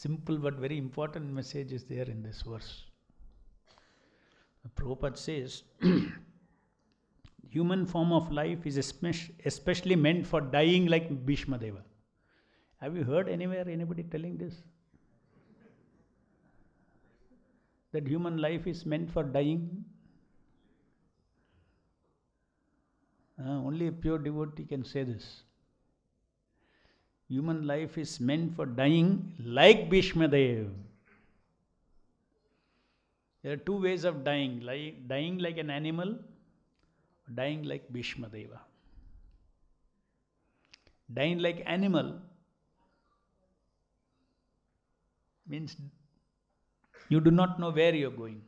Simple but very important message is there in this verse. Prabhupada says, human form of life is especially meant for dying like Bhishma Deva. Have you heard anywhere anybody telling this? That human life is meant for dying? Only a pure devotee can say this. Human life is meant for dying like Bhishma Deva. There are two ways of dying, dying like an animal, or dying like Bhishma Deva. Dying like animal means you do not know where you are going.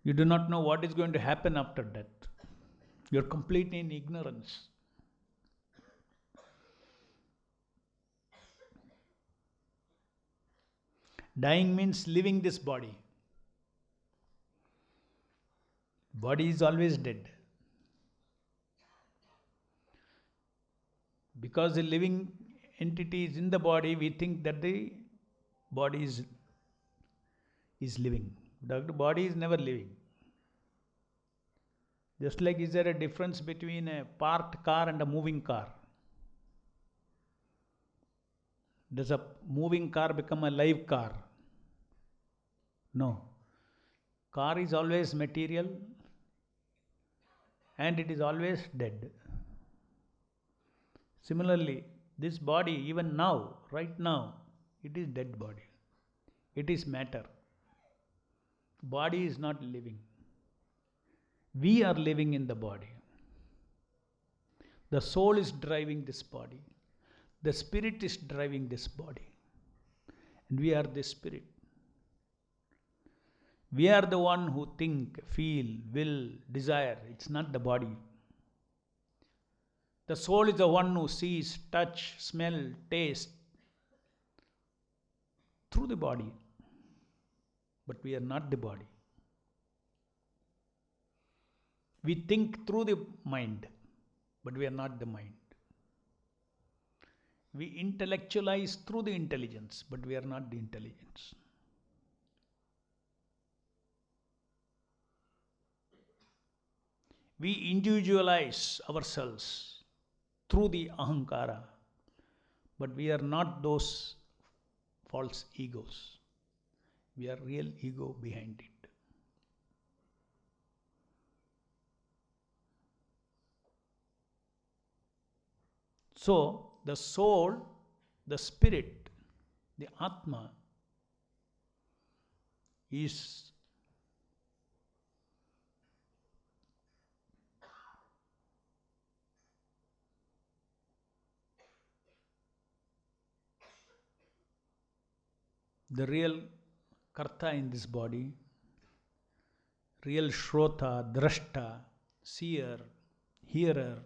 You do not know what is going to happen after death. You are completely in ignorance. Dying means leaving this body. Body is always dead. Because the living entity is in the body, we think that the body is living. The body is never living. Just like, is there a difference between a parked car and a moving car? Does a moving car become a live car? No. Car is always material and it is always dead. Similarly, this body, even now, right now, it is dead body. It is matter. Body is not living. We are living in the body. The soul is driving this body. The spirit is driving this body. And we are the spirit. We are the one who think, feel, will, desire. It's not the body. The soul is the one who sees, touch, smell, taste through the body. But we are not the body. We think through the mind, but we are not the mind. We intellectualize through the intelligence, but we are not the intelligence. We individualize ourselves through the ahankara, but we are not those false egos. We are real ego behind it. So, the soul, the spirit, the Atma is the real karta in this body, real shrota, drashta, seer, hearer.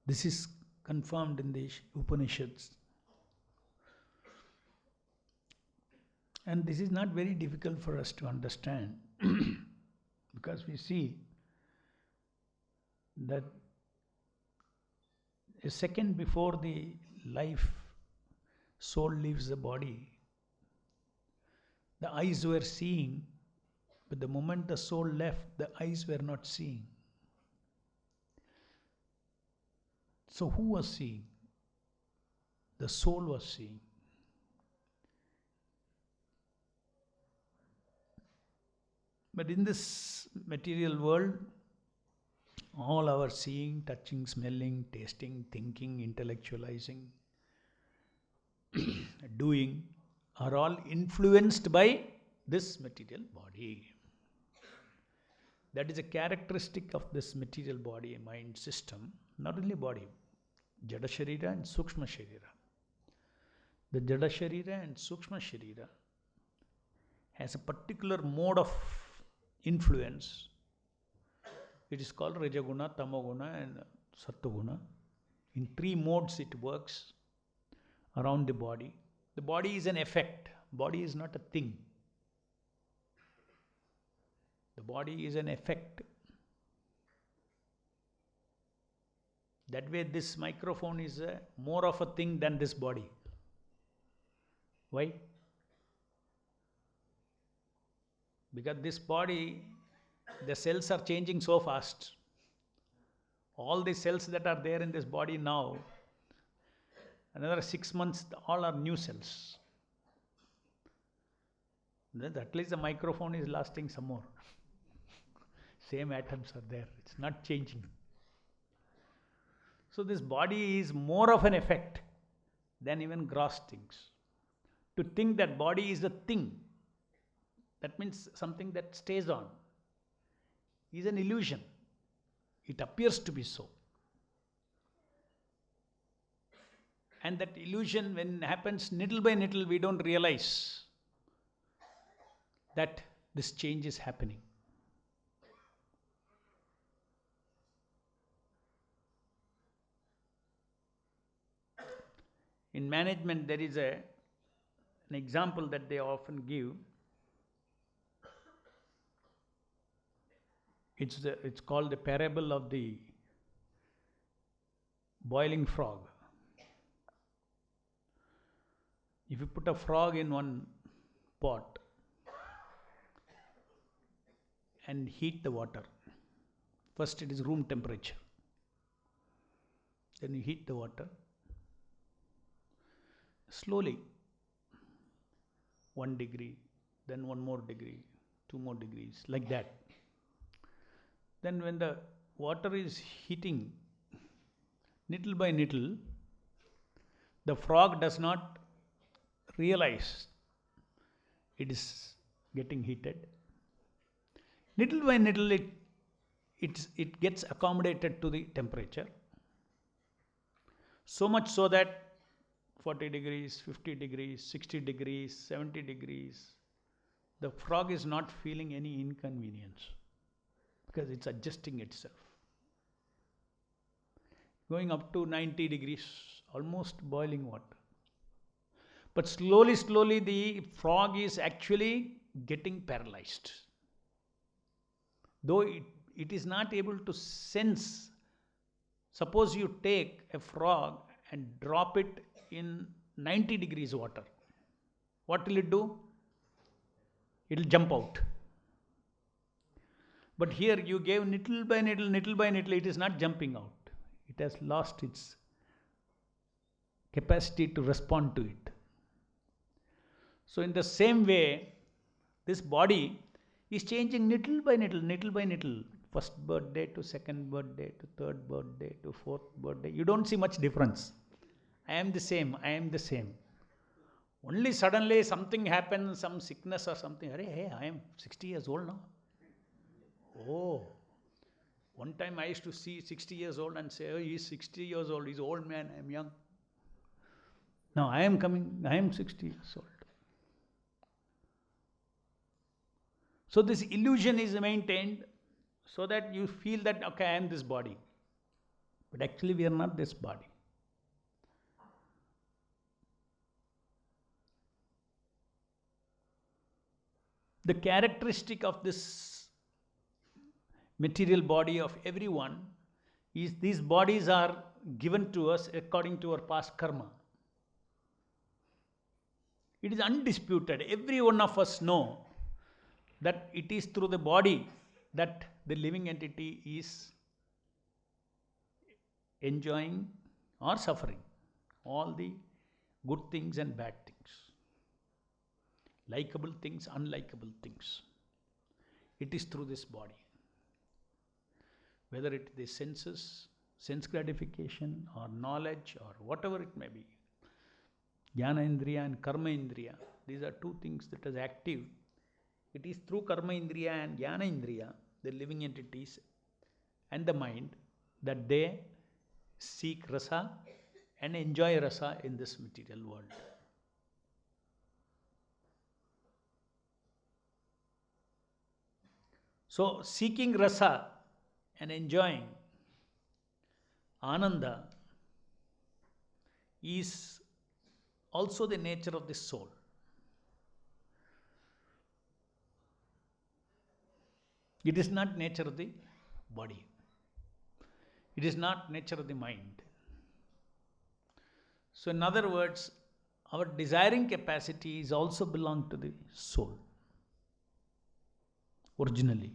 This is confirmed in the Upanishads. And this is not very difficult for us to understand because we see that a second before the life, soul leaves the body. The eyes were seeing, but the moment the soul left, the eyes were not seeing. So who was seeing? The soul was seeing. But in this material world, all our seeing, touching, smelling, tasting, thinking, intellectualizing, doing are all influenced by this material body. That is a characteristic of this material body mind system, not only body, Jada Sharira and Sukshma Sharira. The Jada Sharira and Sukshma Sharira has a particular mode of influence. It is called Rajaguna, Tamaguna and Sattva-guna. In 3 modes it works around the body. The body is an effect. Body is not a thing. The body is an effect. That way this microphone is more of a thing than this body. Why? Because this body, the cells are changing so fast. All the cells that are there in this body now, another 6 months, all are new cells. Then at least the microphone is lasting some more. Same atoms are there. It's not changing. So this body is more of an effect than even gross things. To think that body is a thing, that means something that stays on, is an illusion. It appears to be so. And that illusion, when happens nittle by nittle, we don't realize that this change is happening. In management, there is an example that they often give. It's called the parable of the boiling frog. If you put a frog in one pot and heat the water, first it is room temperature. Then you heat the water slowly, 1 degree, then 1 more degree, 2 more degrees, like that. Then when the water is heating, nittle by nittle, the frog does not realize it is getting heated. Nittle by nittle, it gets accommodated to the temperature. So much so that 40 degrees, 50 degrees, 60 degrees, 70 degrees, the frog is not feeling any inconvenience because it's adjusting itself. Going up to 90 degrees, almost boiling water. But slowly, slowly the frog is actually getting paralyzed. Though it is not able to sense. Suppose you take a frog and drop it in 90 degrees water. What will it do? It will jump out. But here you gave nittle by nittle, it is not jumping out. It has lost its capacity to respond to it. So in the same way, this body is changing nittle by nittle. First birthday to second birthday to third birthday to fourth birthday. You don't see much difference. I am the same. Only suddenly something happens, some sickness or something. Hey, I am 60 years old now. Oh, one time I used to see 60 years old and say, oh, he's 60 years old, he's old man, I am young. Now I am 60 years old. So this illusion is maintained so that you feel that, okay, I am this body. But actually we are not this body. The characteristic of this material body of everyone is these bodies are given to us according to our past karma. It is undisputed. Every one of us know that it is through the body that the living entity is enjoying or suffering all the good things and bad things, likable things, unlikable things. It is through this body. Whether it is the senses, sense gratification, or knowledge, or whatever it may be. Jnana Indriya and Karma Indriya, these are two things that is active. It is through Karma Indriya and Jnana Indriya, the living entities and the mind, that they seek rasa and enjoy rasa in this material world. So, seeking rasa and enjoying ananda is also the nature of the soul. It is not nature of the body. It is not nature of the mind. So in other words, our desiring capacity is also belong to the soul originally.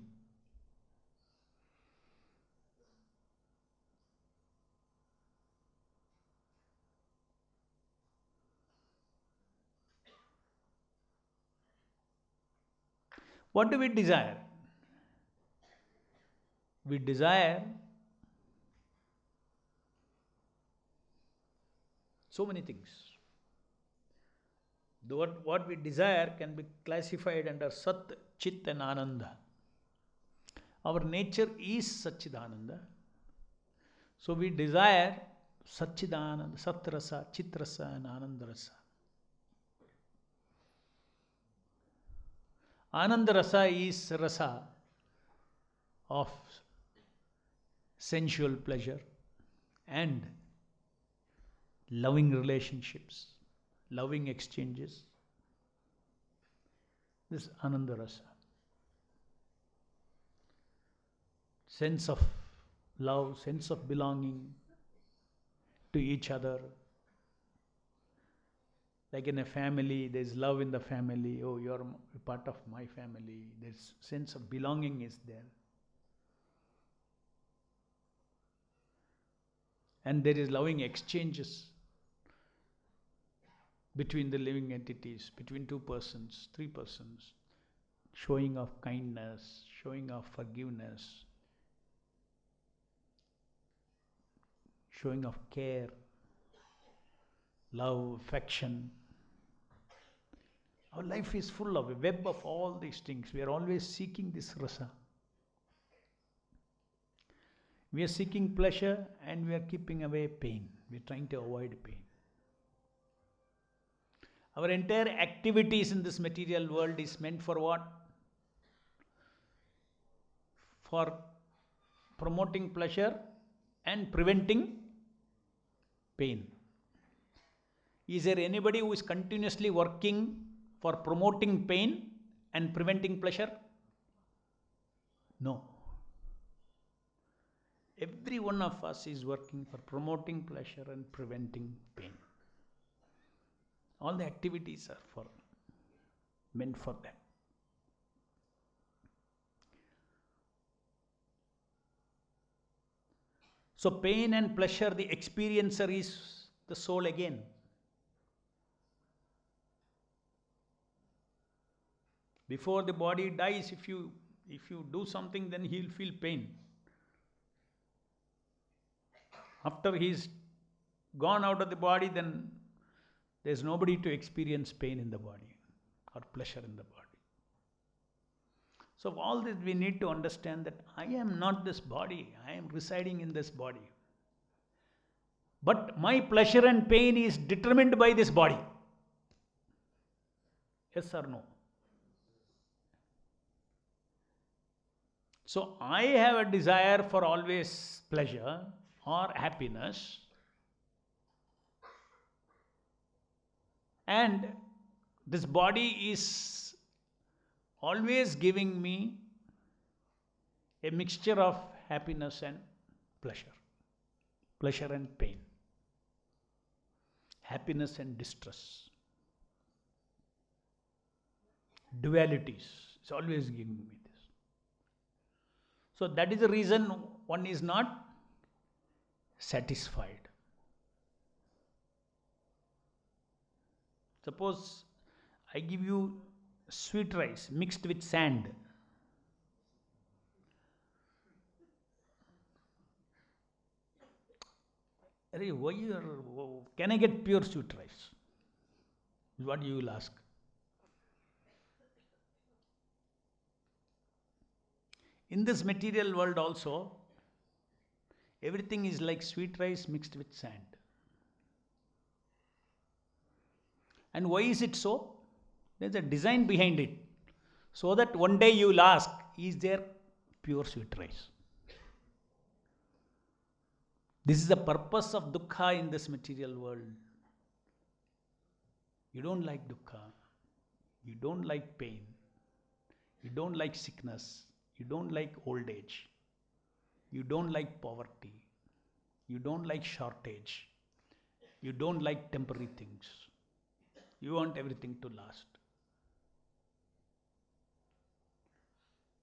What do we desire? We desire so many things. What we desire can be classified under Sat, Chit and Ananda. Our nature is Satchidananda. So we desire Satchidananda, Satrasa, Chitrasa and Anandarasa. Anandarasa is rasa of sensual pleasure and loving relationships, loving exchanges. This Anandarasa. Sense of love, sense of belonging to each other. Like in a family, there's love in the family. Oh, you're a part of my family. There's sense of belonging is there. And there is loving exchanges between the living entities, between 2 persons, 3 persons, showing of kindness, showing of forgiveness, showing of care, love, affection. Our life is full of a web of all these things. We are always seeking this rasa. We are seeking pleasure and we are keeping away pain. We are trying to avoid pain. Our entire activities in this material world is meant for what? For promoting pleasure and preventing pain. Is there anybody who is continuously working for promoting pain and preventing pleasure? No. Every one of us is working for promoting pleasure and preventing pain. All the activities are meant for that. So pain and pleasure, the experiencer is the soul again. Before the body dies, if you do something, then he'll feel pain. After he's gone out of the body, then there's nobody to experience pain in the body or pleasure in the body. So all this we need to understand that I am not this body, I am residing in this body. But my pleasure and pain is determined by this body. Yes or no? So I have a desire for always pleasure or happiness, and this body is always giving me a mixture of happiness and pleasure and pain, happiness and distress, dualities. It's always giving me this. So that is the reason one is not satisfied. Suppose I give you sweet rice mixed with sand. Can I get pure sweet rice? Is what you will ask. In this material world also, everything is like sweet rice mixed with sand. And why is it so? There's a design behind it. So that one day you will ask, is there pure sweet rice? This is the purpose of dukkha in this material world. You don't like dukkha. You don't like pain. You don't like sickness. You don't like old age. You don't like poverty. You don't like shortage. You don't like temporary things. You want everything to last.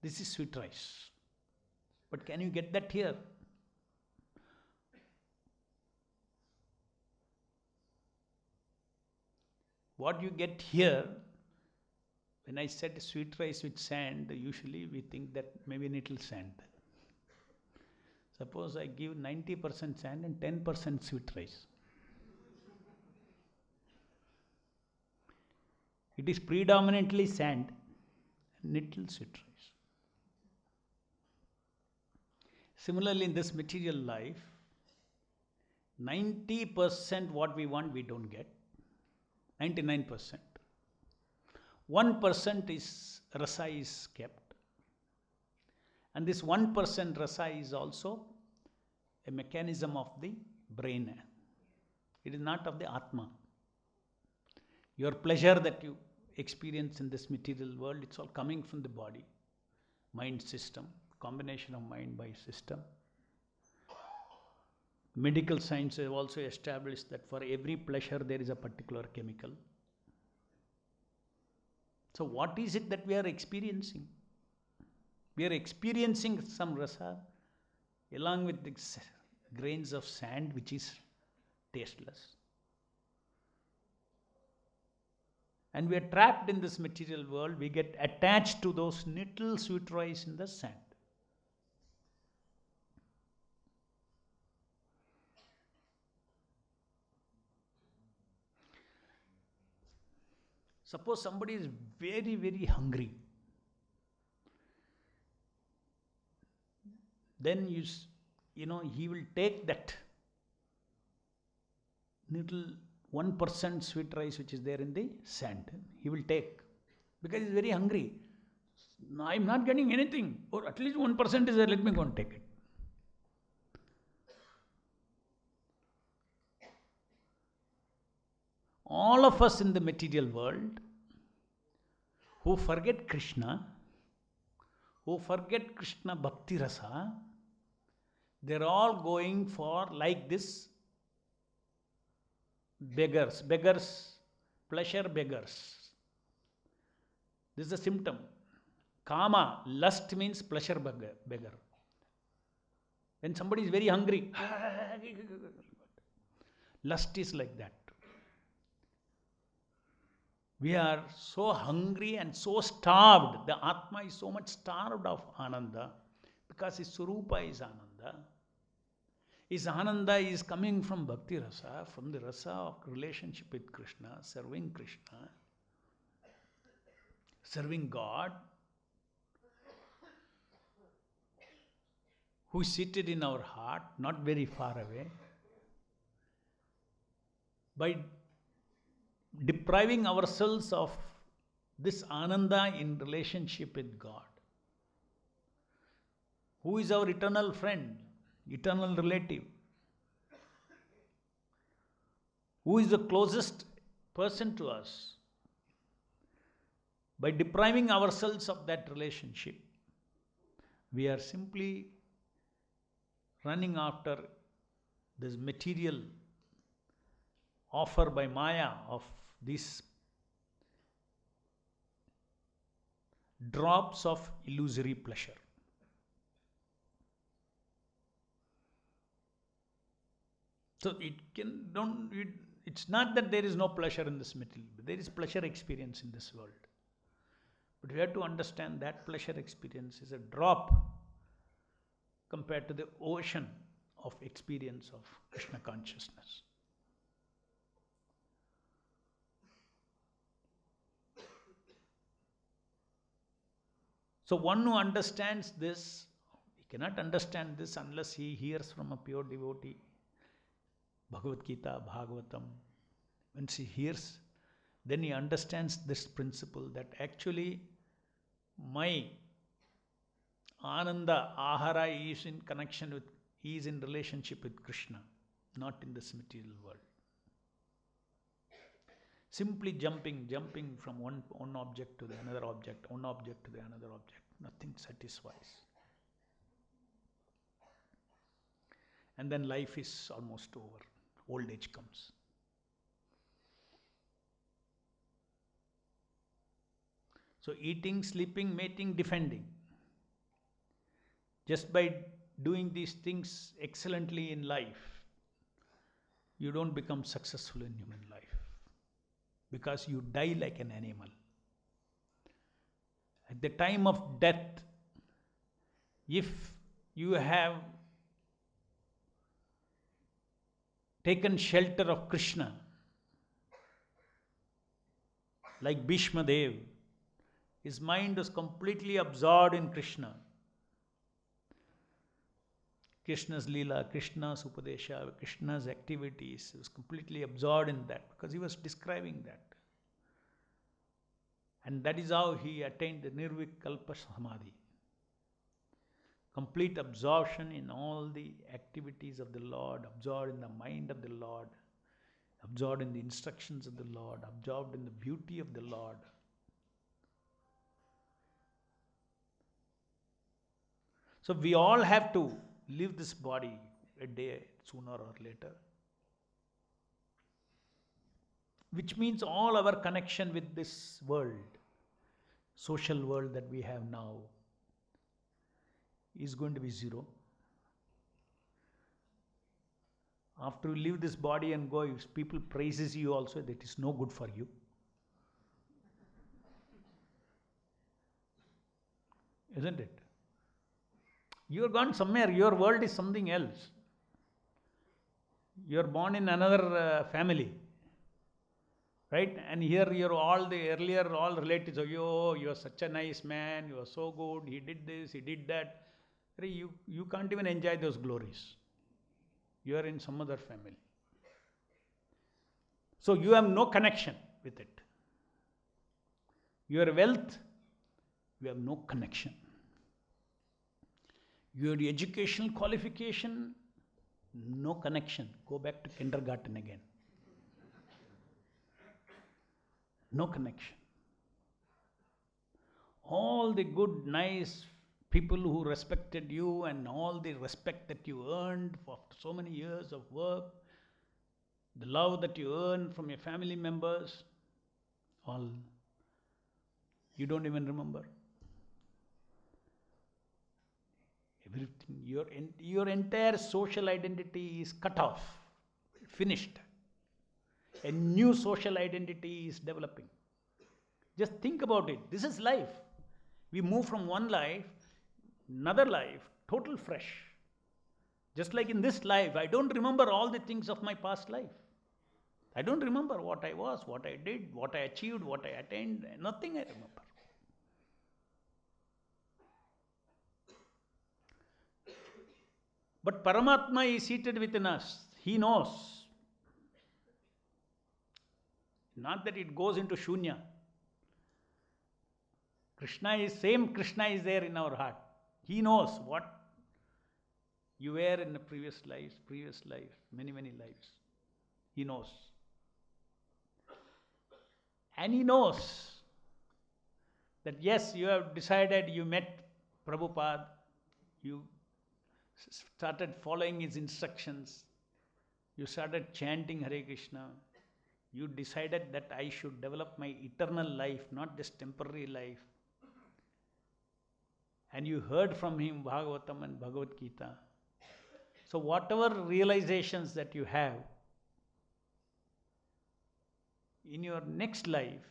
This is sweet rice. But can you get that here? What you get here, when I said sweet rice with sand, usually we think that maybe a little sand. Suppose I give 90% sand and 10% sweet rice. It is predominantly sand and little sweet rice. Similarly, in this material life, 90% what we want we don't get. 99%. 1% is rasa is kept. And this 1% rasa is also a mechanism of the brain. It is not of the Atma. Your pleasure that you experience in this material world, it's all coming from the body, mind system, combination of mind by system. Medical science have also established that for every pleasure there is a particular chemical. So what is it that we are experiencing? We are experiencing some rasa along with the grains of sand which is tasteless. And we are trapped in this material world. We get attached to those little sweet rice in the sand. Suppose somebody is very, very hungry. Then he will take that little 1% sweet rice which is there in the sand. He will take because he's very hungry. I'm not getting anything, or at least 1% is there. Let me go and take it. All of us in the material world who forget Krishna bhakti rasa, they're all going for like this beggars, pleasure beggars. This is a symptom. Kama, lust means pleasure beggar. When somebody is very hungry, lust is like that. We are so hungry and so starved. The Atma is so much starved of Ananda because his Surupa is Ananda. His Ananda is coming from Bhakti Rasa, from the Rasa of relationship with Krishna, serving God, who is seated in our heart, not very far away. By depriving ourselves of this Ananda in relationship with God, who is our eternal friend, eternal relative, who is the closest person to us. By depriving ourselves of that relationship, we are simply running after this material offer by Maya of these drops of illusory pleasure. So it's not that there is no pleasure in this material, but there is pleasure experience in this world. But we have to understand that pleasure experience is a drop compared to the ocean of experience of Krishna consciousness. So one who understands this, he cannot understand this unless he hears from a pure devotee, Bhagavad Gita, Bhagavatam. Once he hears, then he understands this principle that actually my Ananda, Ahara is in connection with, he is in relationship with Krishna, not in this material world. Simply jumping from one object to the another object, one object to the another object, nothing satisfies. and then life is almost over. Old age comes. So eating, sleeping, mating, defending. Just by doing these things excellently in life, you don't become successful in human life, because you die like an animal. At the time of death, if you have taken shelter of Krishna, like Bhishma Dev, his mind was completely absorbed in Krishna. Krishna's Leela, Krishna's Upadesha, Krishna's activities, he was completely absorbed in that because he was describing that. And that is how he attained the Nirvikalpa Samadhi. Complete absorption in all the activities of the Lord, absorbed in the mind of the Lord, absorbed in the instructions of the Lord, absorbed in the beauty of the Lord. So we all have to leave this body a day sooner or later. Which means all our connection with this world, social world that we have now, is going to be zero. After you leave this body and go, if people praises you also, that is no good for you. Isn't it? You are gone somewhere, your world is something else. You are born in another family. Right? And here you're all the earlier, all relatives, oh, you are such a nice man, you are so good, he did this, he did that. You can't even enjoy those glories. You are in some other family. So you have no connection with it. Your wealth, you have no connection. Your educational qualification, no connection. Go back to kindergarten again. No connection. All the good, nice people who respected you and all the respect that you earned after so many years of work, the love that you earned from your family members, all you don't even remember. Everything, your entire social identity is cut off, finished. A new social identity is developing. Just think about it. This is life. We move from one life, another life, total fresh. Just like in this life, I don't remember all the things of my past life. I don't remember what I was, what I did, what I achieved, what I attained. Nothing I remember. But Paramatma is seated within us. He knows. Not that it goes into shunya. Krishna is there in our heart. He knows what you were in the previous lives, many, many lives. He knows. And he knows that yes, you have decided, you met Prabhupada, you started following his instructions, you started chanting Hare Krishna, you decided that I should develop my eternal life, not just temporary life. And you heard from him Bhagavatam and Bhagavad Gita. So whatever realizations that you have, in your next life,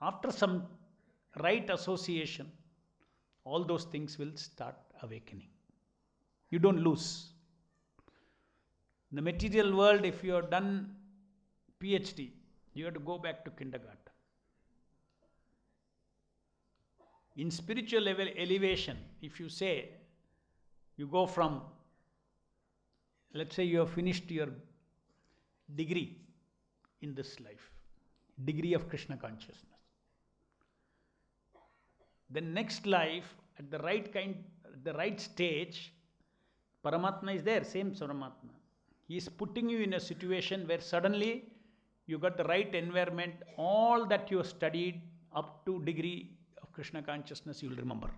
after some right association, all those things will start awakening. You don't lose. In the material world, if you have done PhD, you have to go back to kindergarten. In spiritual elevation, if you say, you go from, let's say you have finished your degree in this life, degree of Krishna consciousness. The next life, at the right stage, Paramatma is there, same Paramatma. He is putting you in a situation where suddenly you got the right environment, all that you have studied up to degree of Krishna consciousness, you will remember.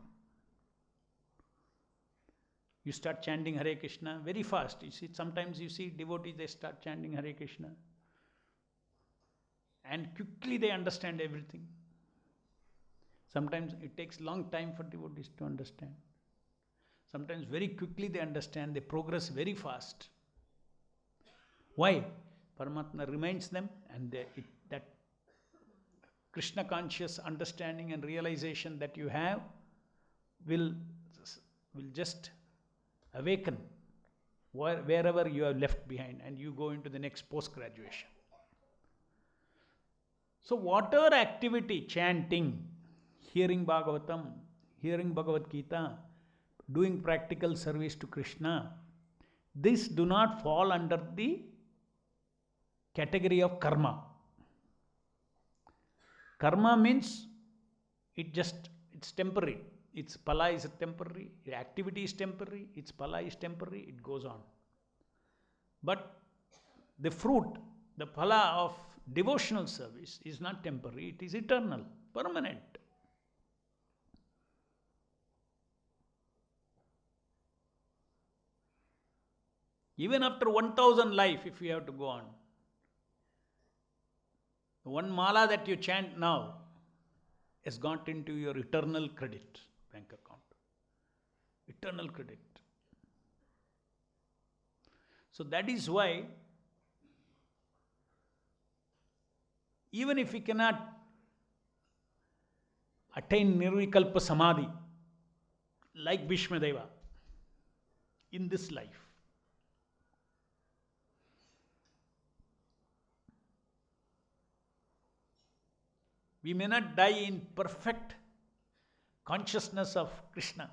You start chanting Hare Krishna very fast. You see, sometimes you see devotees, they start chanting Hare Krishna. And quickly they understand everything. Sometimes it takes long time for devotees to understand. Sometimes very quickly they understand, they progress very fast. Why? Paramatma reminds them, and that Krishna conscious understanding and realization that you have will just awaken wherever you are left behind, and you go into the next post-graduation. So whatever activity, chanting, hearing Bhagavatam, hearing Bhagavad Gita, doing practical service to Krishna, this do not fall under the category of karma. Karma means it's temporary. Its phala is temporary, the activity is temporary, its phala is temporary, it goes on. But the fruit, the phala of devotional service is not temporary, it is eternal, permanent. Even after 1000 life, if you have to go on, the one mala that you chant now has gone into your eternal credit bank account. Eternal credit. So that is why, even if we cannot attain Nirvikalpa Samadhi like Bhishmadeva in this life, we may not die in perfect consciousness of Krishna,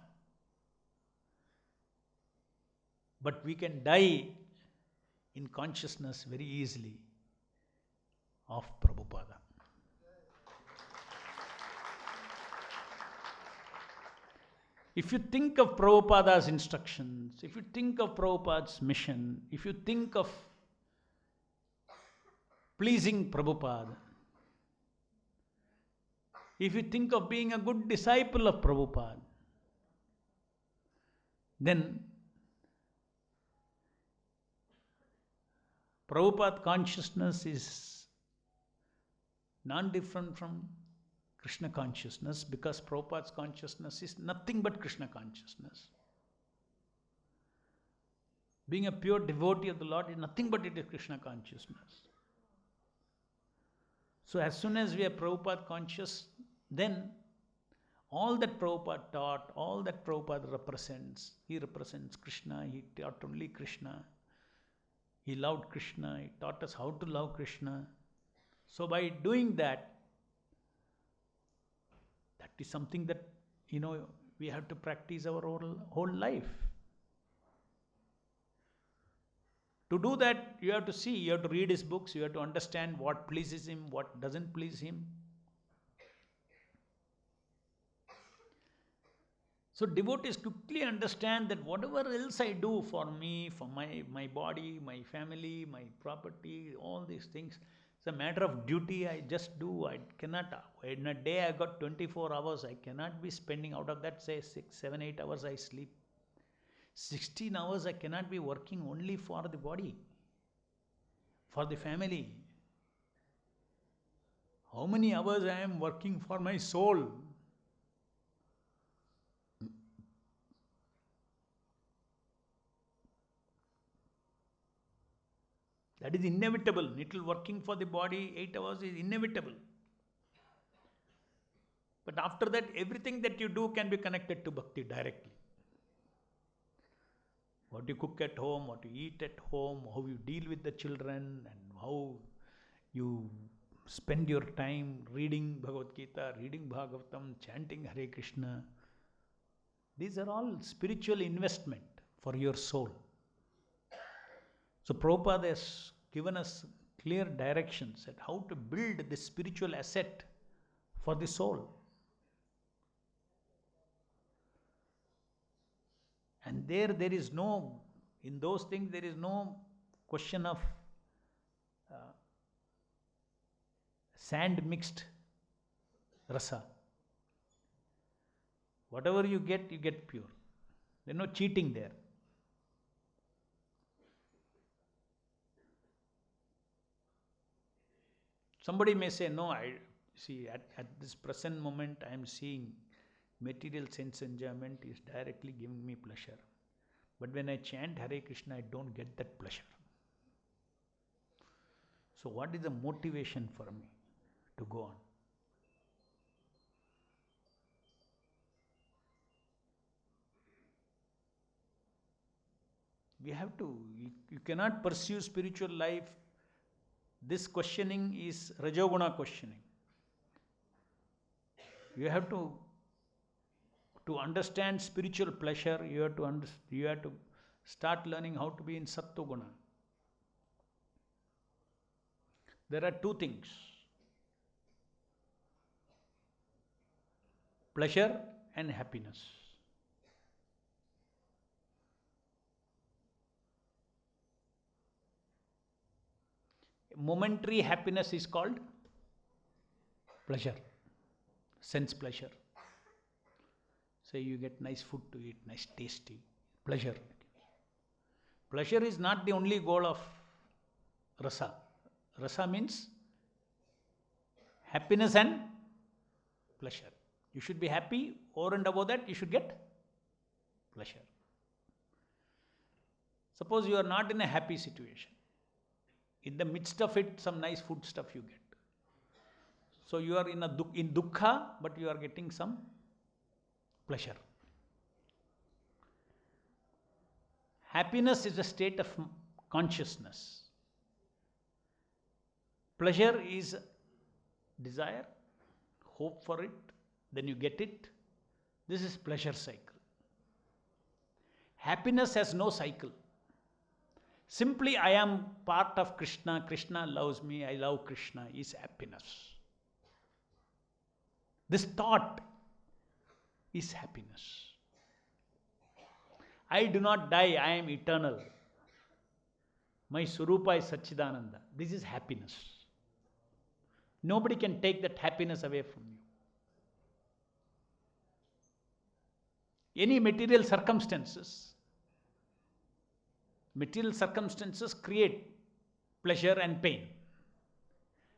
but we can die in consciousness very easily of Prabhupada. If you think of Prabhupada's instructions, if you think of Prabhupada's mission, if you think of pleasing Prabhupada, if you think of being a good disciple of Prabhupada, then Prabhupada consciousness is non-different from Krishna consciousness, because Prabhupada's consciousness is nothing but Krishna consciousness. Being a pure devotee of the Lord is nothing but it is Krishna consciousness. So as soon as we are Prabhupada conscious, then all that Prabhupada taught, all that Prabhupada represents, he represents Krishna, he taught only Krishna, he loved Krishna, he taught us how to love Krishna. So by doing that, that is something that, we have to practice our whole life. To do that, you have to see, you have to read his books, you have to understand what pleases him, what doesn't please him. So devotees quickly understand that whatever else I do for me, for my body, my family, my property, all these things, it's a matter of duty. I just do. I cannot, in a day I got 24 hours. I cannot be spending out of that, say 6, 7, 8 hours I sleep. 16 hours I cannot be working only for the body, for the family. How many hours I am working for my soul? That is inevitable. Little working for the body, 8 hours is inevitable. But after that, everything that you do can be connected to bhakti directly. What you cook at home, what you eat at home, how you deal with the children, and how you spend your time reading Bhagavad Gita, reading Bhagavatam, chanting Hare Krishna. These are all spiritual investment for your soul. So Prabhupada has given us clear directions at how to build this spiritual asset for the soul. And there is no, in those things there is no question of sand mixed rasa. Whatever you get pure. There's no cheating there. Somebody may say, no, I see at this present moment I am seeing material sense enjoyment is directly giving me pleasure. But when I chant Hare Krishna, I don't get that pleasure. So what is the motivation for me to go on? We have to, you cannot pursue spiritual life. This questioning is Rajoguna questioning. You have to understand spiritual pleasure, you have to start learning how to be in Sattva-guna. There are two things: pleasure and happiness. Momentary happiness is called pleasure, sense pleasure. Say you get nice food to eat, nice tasty, pleasure. Pleasure is not the only goal of rasa. Rasa means happiness and pleasure. You should be happy, over and above that you should get pleasure. Suppose you are not in a happy situation. In the midst of it, some nice food stuff you get. So you are in dukkha, but you are getting some pleasure. Happiness is a state of consciousness. Pleasure is desire, hope for it, then you get it. This is pleasure cycle. Happiness has no cycle. Simply I am part of Krishna, Krishna loves me, I love Krishna is happiness. This thought is happiness. I do not die, I am eternal. My Swarupa is Satchidananda. This is happiness. Nobody can take that happiness away from you. Any material circumstances create pleasure and pain.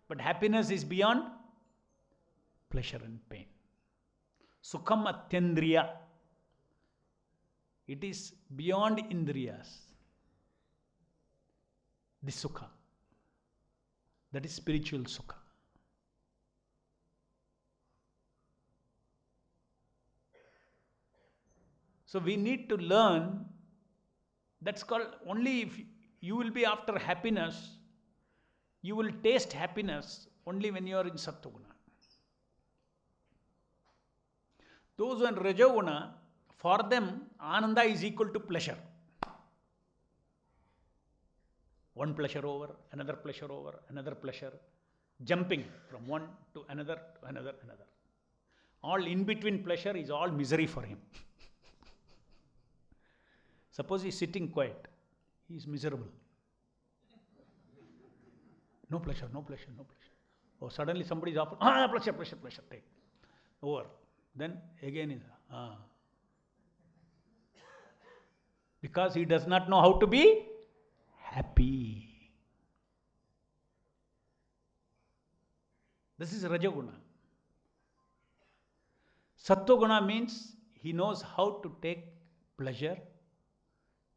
But happiness is beyond pleasure and pain. Sukham atyandriya. It is beyond indriyas. The sukha. That is spiritual sukha. So we need to learn. That's called, only if you will be after happiness, you will taste happiness only when you are in Sattva-guna. Those who are in Rajoguna, for them, Ananda is equal to pleasure. One pleasure over, another pleasure over, another pleasure, jumping from one to another, to another, another. All in between pleasure is all misery for him. Suppose he is sitting quiet, he is miserable. No pleasure, no pleasure, no pleasure. Or suddenly somebody is offered, pleasure, pleasure, pleasure, take. Over. Then again is, because he does not know how to be happy. This is Rajoguna. Sattva-guna means he knows how to take pleasure,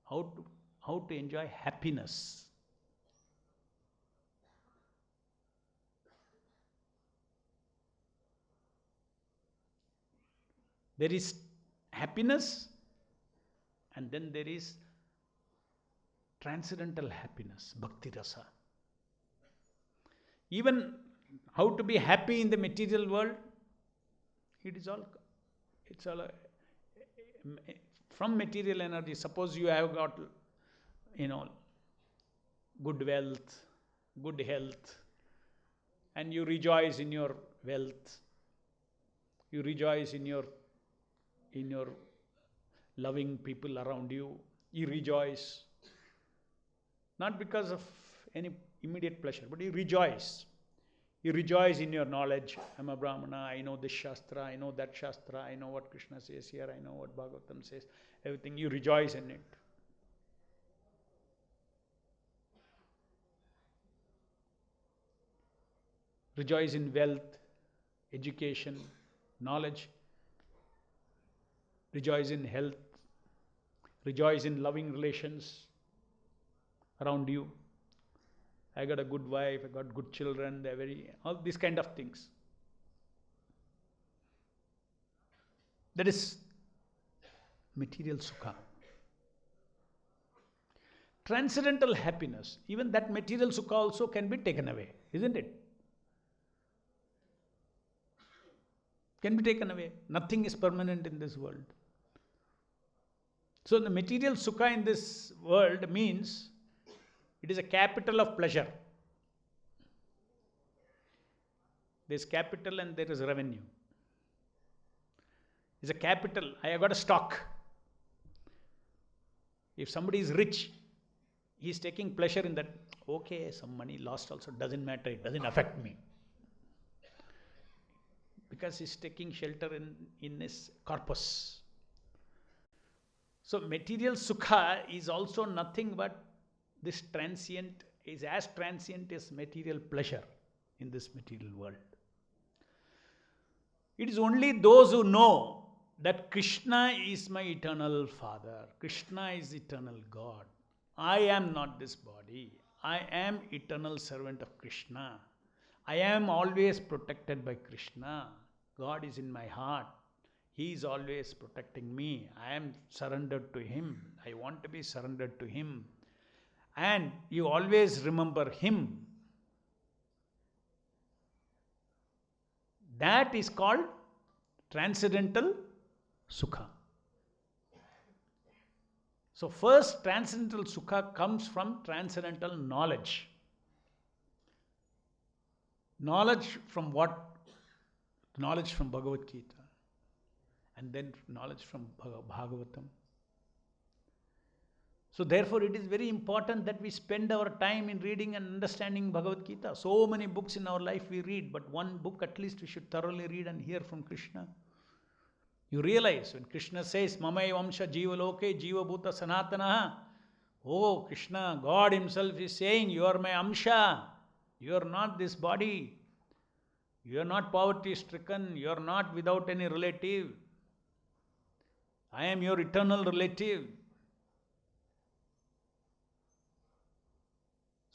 how to enjoy happiness. There is happiness and then there is transcendental happiness, bhakti rasa. Even how to be happy in the material world, it's all from material energy. Suppose you have got, good wealth, good health, and you rejoice in your wealth. You rejoice in your loving people around you. You rejoice. Not because of any immediate pleasure, but you rejoice. You rejoice in your knowledge. I'm a Brahmana, I know this Shastra, I know that Shastra, I know what Krishna says here, I know what Bhagavatam says, everything. You rejoice in it. Rejoice in wealth, education, knowledge. Rejoice in health. Rejoice in loving relations around you. I got a good wife, I got good children, they're all these kind of things. That is material sukha. Transcendental happiness, even that material sukha also can be taken away, isn't it? Can be taken away. Nothing is permanent in this world. So the material sukha in this world means it is a capital of pleasure. There is capital and there is revenue. It's a capital. I have got a stock. If somebody is rich, he is taking pleasure in that. Okay, some money lost also, doesn't matter, it doesn't affect me. Because he is taking shelter in his corpus. So material sukha is also nothing but this transient, is as transient as material pleasure in this material world. It is only those who know that Krishna is my eternal Father, Krishna is eternal God. I am not this body. I am eternal servant of Krishna. I am always protected by Krishna. God is in my heart. He is always protecting me. I am surrendered to Him. I want to be surrendered to Him. And you always remember Him. That is called transcendental sukha. So first, transcendental sukha comes from transcendental knowledge. Knowledge from what? Knowledge from Bhagavad Gita. And then knowledge from Bhagavatam. So therefore it is very important that we spend our time in reading and understanding Bhagavad Gita. So many books in our life we read, but one book at least we should thoroughly read and hear from Krishna. You realize when Krishna says, Mamai Vamsha Jiva Loke Jiva Bhuta Sanatanaha. Oh Krishna, God Himself is saying, you are my Amsha. You are not this body. You are not poverty stricken. You are not without any relative. I am your eternal relative.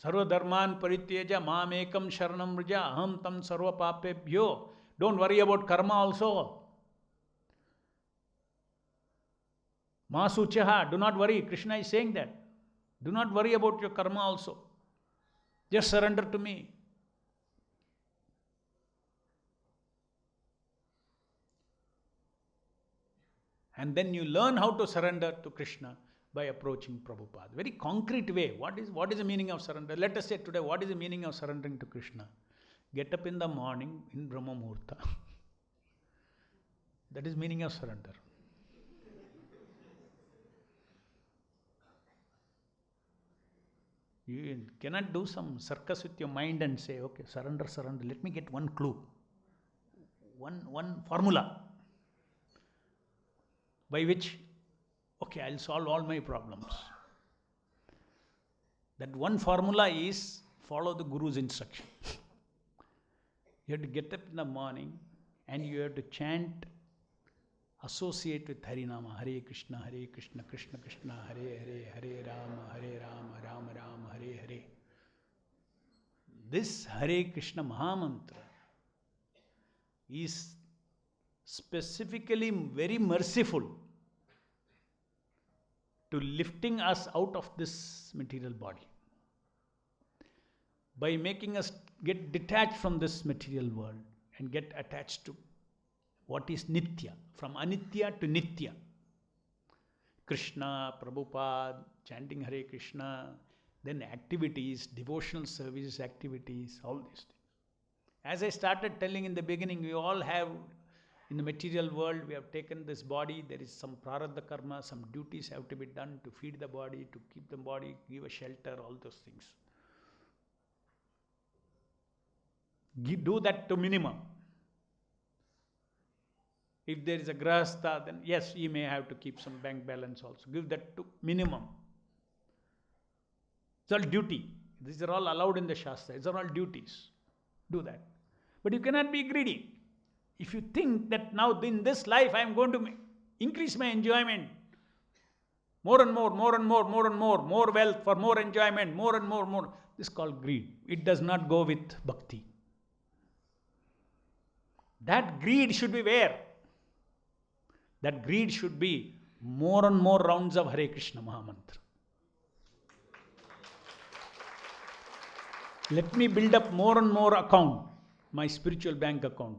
Sarva dharman parityeja mam ekam sharanam vrja aham tam sarva papebhyo. Don't worry about karma also. Masuchaha, do not worry. Krishna is saying that. Do not worry about your karma also. Just surrender to me. And then you learn how to surrender to Krishna by approaching Prabhupada. Very concrete way. What is the meaning of surrender? Let us say today, what is the meaning of surrendering to Krishna? Get up in the morning in Brahma Muhurta. That is meaning of surrender. You cannot do some circus with your mind and say, okay, surrender, surrender. Let me get one clue. One formula. By which, okay, I'll solve all my problems. That one formula is follow the Guru's instruction. You have to get up in the morning and you have to chant, associate with Harinama, Hare Krishna, Krishna Krishna, Hare Hare, Hare Rama, Rama Rama, Hare Hare. This Hare Krishna Mahamantra is specifically very merciful to lifting us out of this material body by making us get detached from this material world and get attached to what is Nitya, from Anitya to Nitya. Krishna, Prabhupada, chanting Hare Krishna, then activities, devotional services activities, all these things. As I started telling in the beginning, we all have, in the material world, we have taken this body, there is some prarabdha karma, some duties have to be done to feed the body, to keep the body, give a shelter, all those things. Do that to minimum. If there is a grahastha, then yes, he may have to keep some bank balance also. Give that to minimum. It's all duty. These are all allowed in the Shastra. These are all duties. Do that. But you cannot be greedy. If you think that now in this life I am going to increase my enjoyment, more and more, more and more, more and more wealth for more enjoyment, more and more. This is called greed. It does not go with bhakti. That greed should be where? That greed should be more and more rounds of Hare Krishna Mahamantra. Let me build up more and more account, my spiritual bank account.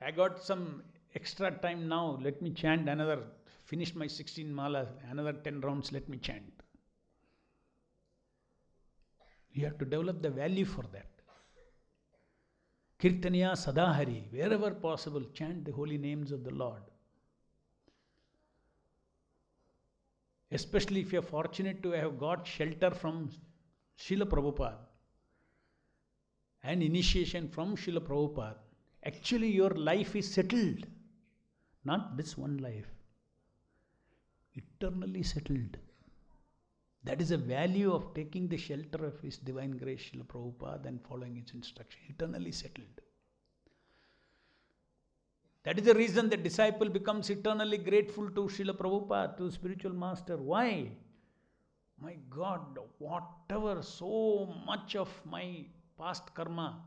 I got some extra time now, let me chant another, finish my 16 malas, another 10 rounds, let me chant. You have to develop the value for that. Kirtaniya Sadahari, wherever possible, chant the holy names of the Lord. Especially if you are fortunate to have got shelter from Srila Prabhupada and initiation from Srila Prabhupada. Actually, your life is settled. Not this one life. Eternally settled. That is the value of taking the shelter of His Divine Grace, Srila Prabhupada, and following His instruction. Eternally settled. That is the reason the disciple becomes eternally grateful to Srila Prabhupada, to spiritual master. Why? My God, whatever, so much of my past karma,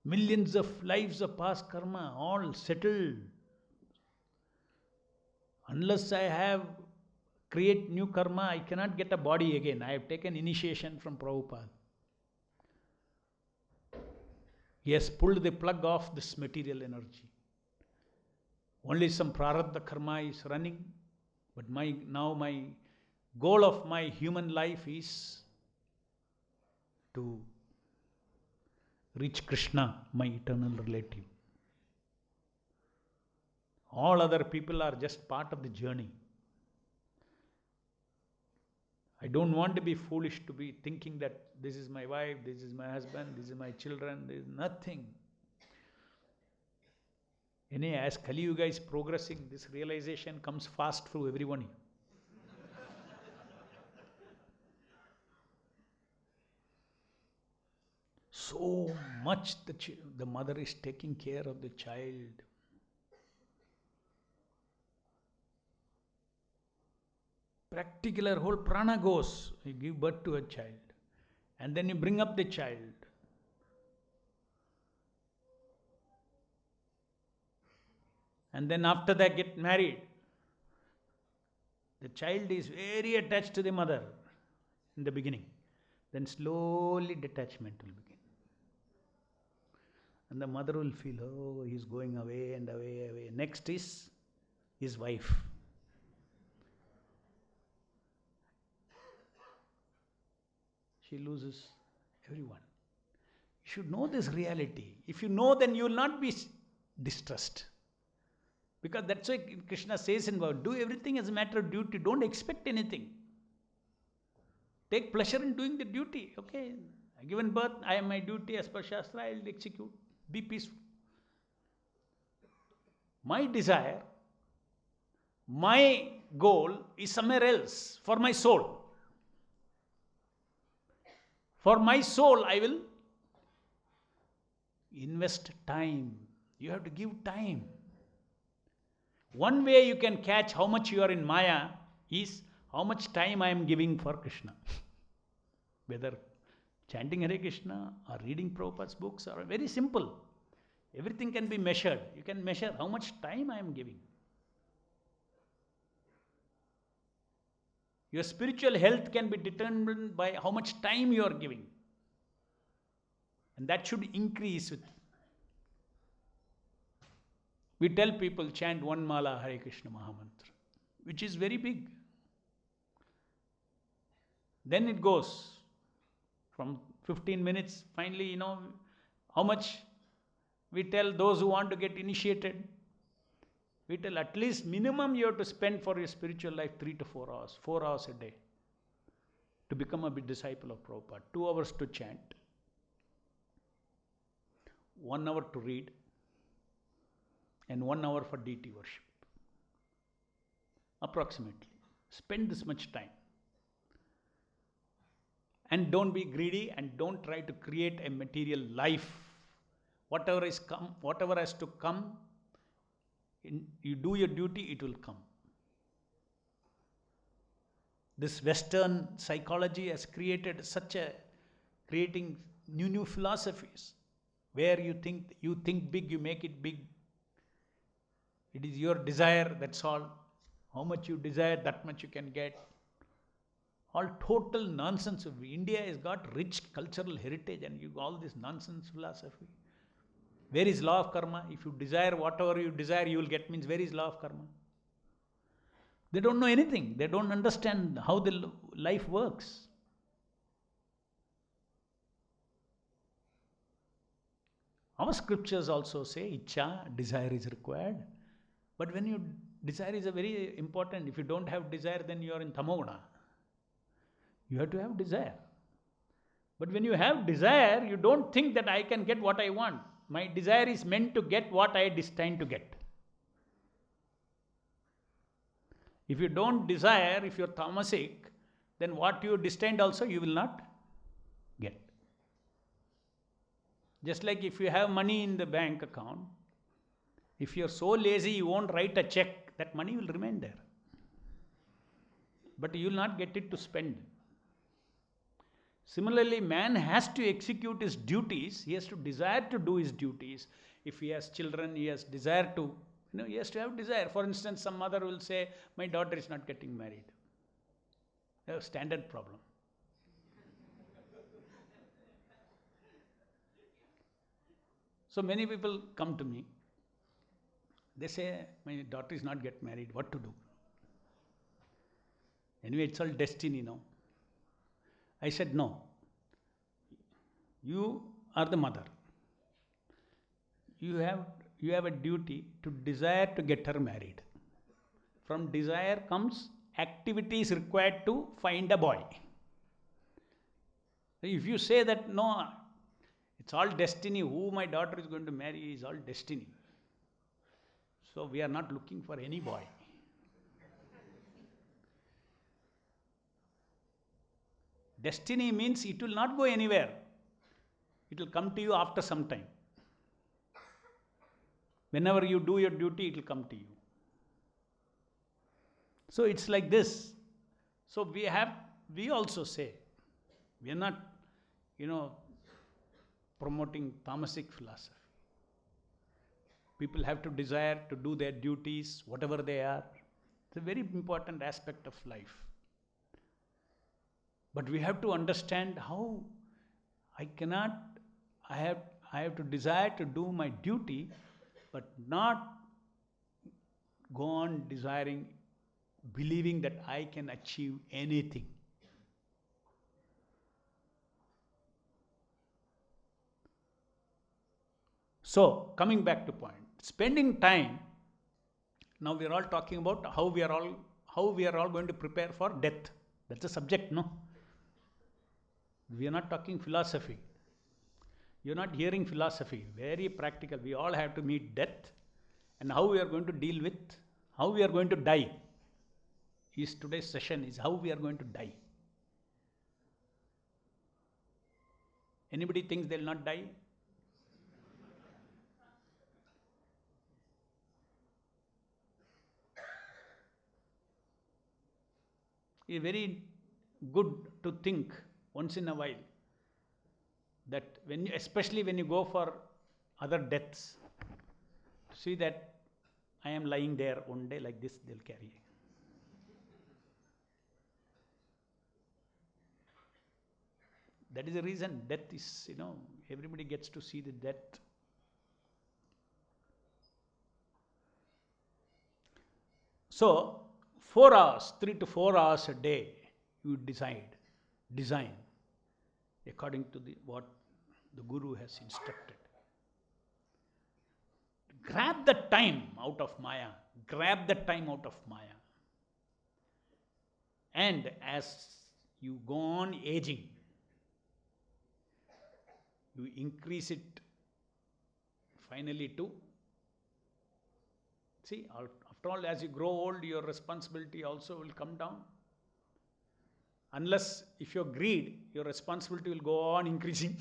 millions of lives of past karma, all settled. Unless I have create new karma, I cannot get a body again. I have taken initiation from Prabhupada. He has pulled the plug off this material energy. Only some prarabdha karma is running, but my goal of my human life is to reach Krishna, my eternal relative. All other people are just part of the journey. I don't want to be foolish to be thinking that this is my wife, this is my husband, this is my children, there is nothing. As Kali Yuga is progressing, this realization comes fast through everyone. So much the mother is taking care of the child. Practically her whole prana goes. You give birth to a child. And then you bring up the child. And then after that get married. The child is very attached to the mother in the beginning. Then slowly detachment will begin. And the mother will feel, oh, he's going away and away, away. Next is his wife. She loses everyone. You should know this reality. If you know, then you will not be distressed. Because that's why Krishna says in Bhagavad, do everything as a matter of duty. Don't expect anything. Take pleasure in doing the duty. Okay, I given birth, I am my duty as per Shastra, I will execute. Be peaceful. My desire, my goal is somewhere else for my soul. For my soul, I will invest time. You have to give time. One way you can catch how much you are in Maya is how much time I am giving for Krishna. Whether chanting Hare Krishna or reading Prabhupada's books are very simple. Everything can be measured. You can measure how much time I am giving. Your spiritual health can be determined by how much time you are giving. And that should increase with. We tell people chant one mala Hare Krishna Mahamantra, which is very big. Then it goes from 15 minutes, finally, how much we tell those who want to get initiated. We tell at least minimum you have to spend for your spiritual life 3 to 4 hours, 4 hours a day. to become a disciple of Prabhupada. 2 hours to chant, 1 hour to read, and 1 hour for deity worship. Approximately. Spend this much time. And don't be greedy and don't try to create a material life. Whatever has to come, you do your duty, it will come. This Western psychology has created creating new philosophies, where you think big, you make it big. It is your desire, that's all. How much you desire, that much you can get. All total nonsense. India has got rich cultural heritage and all this nonsense philosophy. Where is law of karma? If you desire whatever you desire, you will get, means where is law of karma? They don't know anything. They don't understand how the life works. Our scriptures also say, Icha, desire is required. But when desire is a very important. If you don't have desire, then you are in tamoguna. You have to have desire. But when you have desire, you don't think that I can get what I want. My desire is meant to get what I destined to get. If you don't desire, if you're tamasic, then what you destined also you will not get. Just like if you have money in the bank account, if you're so lazy you won't write a check, that money will remain there. But you will not get it to spend. Similarly, man has to execute his duties. He has to desire to do his duties. If he has children, he has desire to, he has to have desire. For instance, some mother will say, my daughter is not getting married. A standard problem. So many people come to me. They say, my daughter is not get married. What to do? Anyway, it's all destiny now. I said, no. You are the mother. You have a duty to desire to get her married. From desire comes activities required to find a boy. If you say that, no, it's all destiny, who my daughter is going to marry is all destiny. So we are not looking for any boy. Destiny means it will not go anywhere. It will come to you after some time. Whenever you do your duty, it will come to you. So it's like this. So we also say, we are not, promoting tamasic philosophy. People have to desire to do their duties, whatever they are. It's a very important aspect of life. But we have to understand how I have to desire to do my duty, but not go on desiring, believing that I can achieve anything. So, coming back to point, spending time, now we are all talking about how we are all going to prepare for death. That's the subject, no? We are not talking philosophy. You're not hearing philosophy. Very practical. We all have to meet death, and how we are going to deal with, how we are going to die. Today's session is how we are going to die. Anybody thinks they'll not die? It's very good to think once in a while that especially when you go for other deaths, see that I am lying there one day like this, they'll carry. That is the reason death is, everybody gets to see the death. So, 4 hours, 3 to 4 hours a day, you design according to what the Guru has instructed. Grab the time out of Maya. Grab the time out of Maya. And as you go on aging. You increase it finally to, see, after all, as you grow old, your responsibility also will come down. Unless, if you're greed, your responsibility will go on increasing.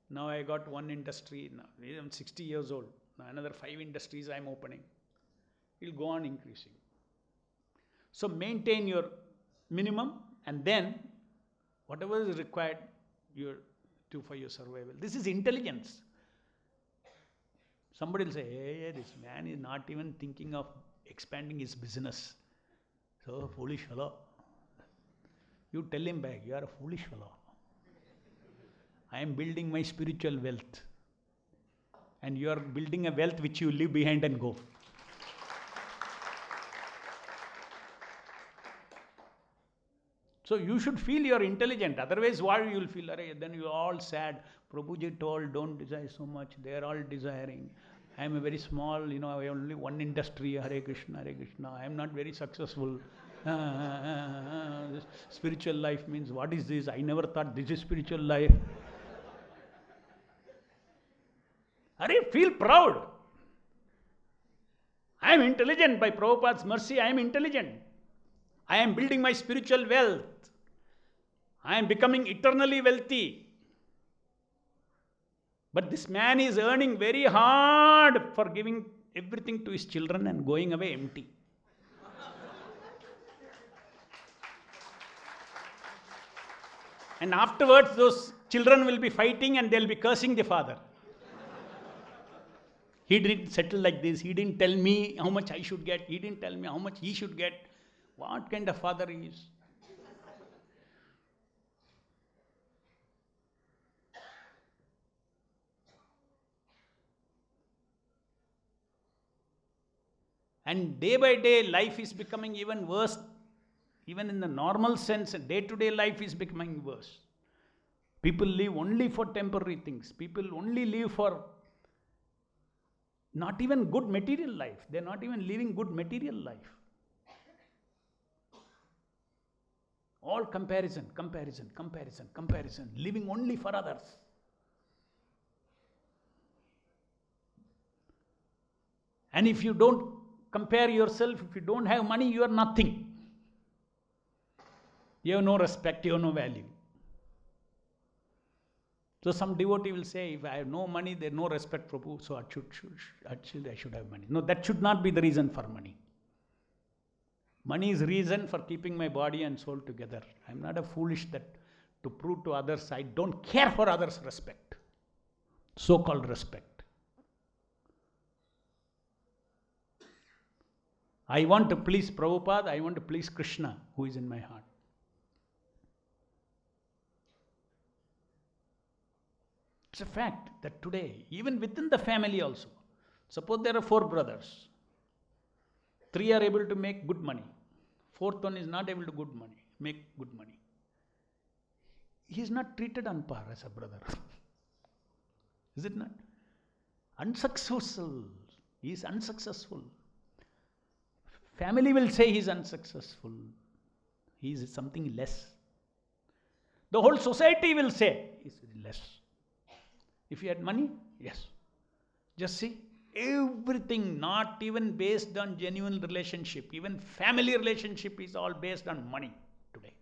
Now I got one industry, now I'm 60 years old. Now another 5 industries I'm opening. It will go on increasing. So maintain your minimum, and then whatever is required for your survival. This is intelligence. Somebody will say, hey, this man is not even thinking of expanding his business. So foolish fellow. You tell him back, you are a foolish fellow. I am building my spiritual wealth. And you are building a wealth which you leave behind and go. So you should feel you are intelligent. Otherwise, why you will feel, then you are all sad. Prabhuji told, don't desire so much. They are all desiring. I am a very small, I have only one industry, Hare Krishna, Hare Krishna. I am not very successful. Spiritual life means, what is this? I never thought this is spiritual life. Hare, feel proud. I am intelligent. By Prabhupada's mercy, I am intelligent. I am building my spiritual wealth. I am becoming eternally wealthy. But this man is earning very hard for giving everything to his children and going away empty. And afterwards, those children will be fighting and they'll be cursing the father. He didn't settle like this. He didn't tell me how much I should get. He didn't tell me how much he should get. What kind of father he is? And day by day, life is becoming even worse. Even in the normal sense, day-to-day life is becoming worse. People live only for temporary things. People only live for not even good material life. They're not even living good material life. All comparison, comparison, comparison, comparison. Living only for others. And if you don't compare yourself, if you don't have money, you are nothing. You have no respect, you have no value. So some devotee will say, if I have no money, there is no respect, Prabhu, so I should have money. No, that should not be the reason for money. Money is reason for keeping my body and soul together. I am not a foolish that to prove to others I don't care for others' respect. So-called respect. I want to please Prabhupada, I want to please Krishna, who is in my heart. It's a fact that today, even within the family also, suppose there are 4 brothers. 3 are able to make good money. 4th one is not able to make good money. He is not treated on par as a brother. Is it not? Unsuccessful. He is unsuccessful. Family will say he is unsuccessful. He is something less. The whole society will say he is less. If you had money, yes. Just see, everything not even based on genuine relationship, even family relationship is all based on money today.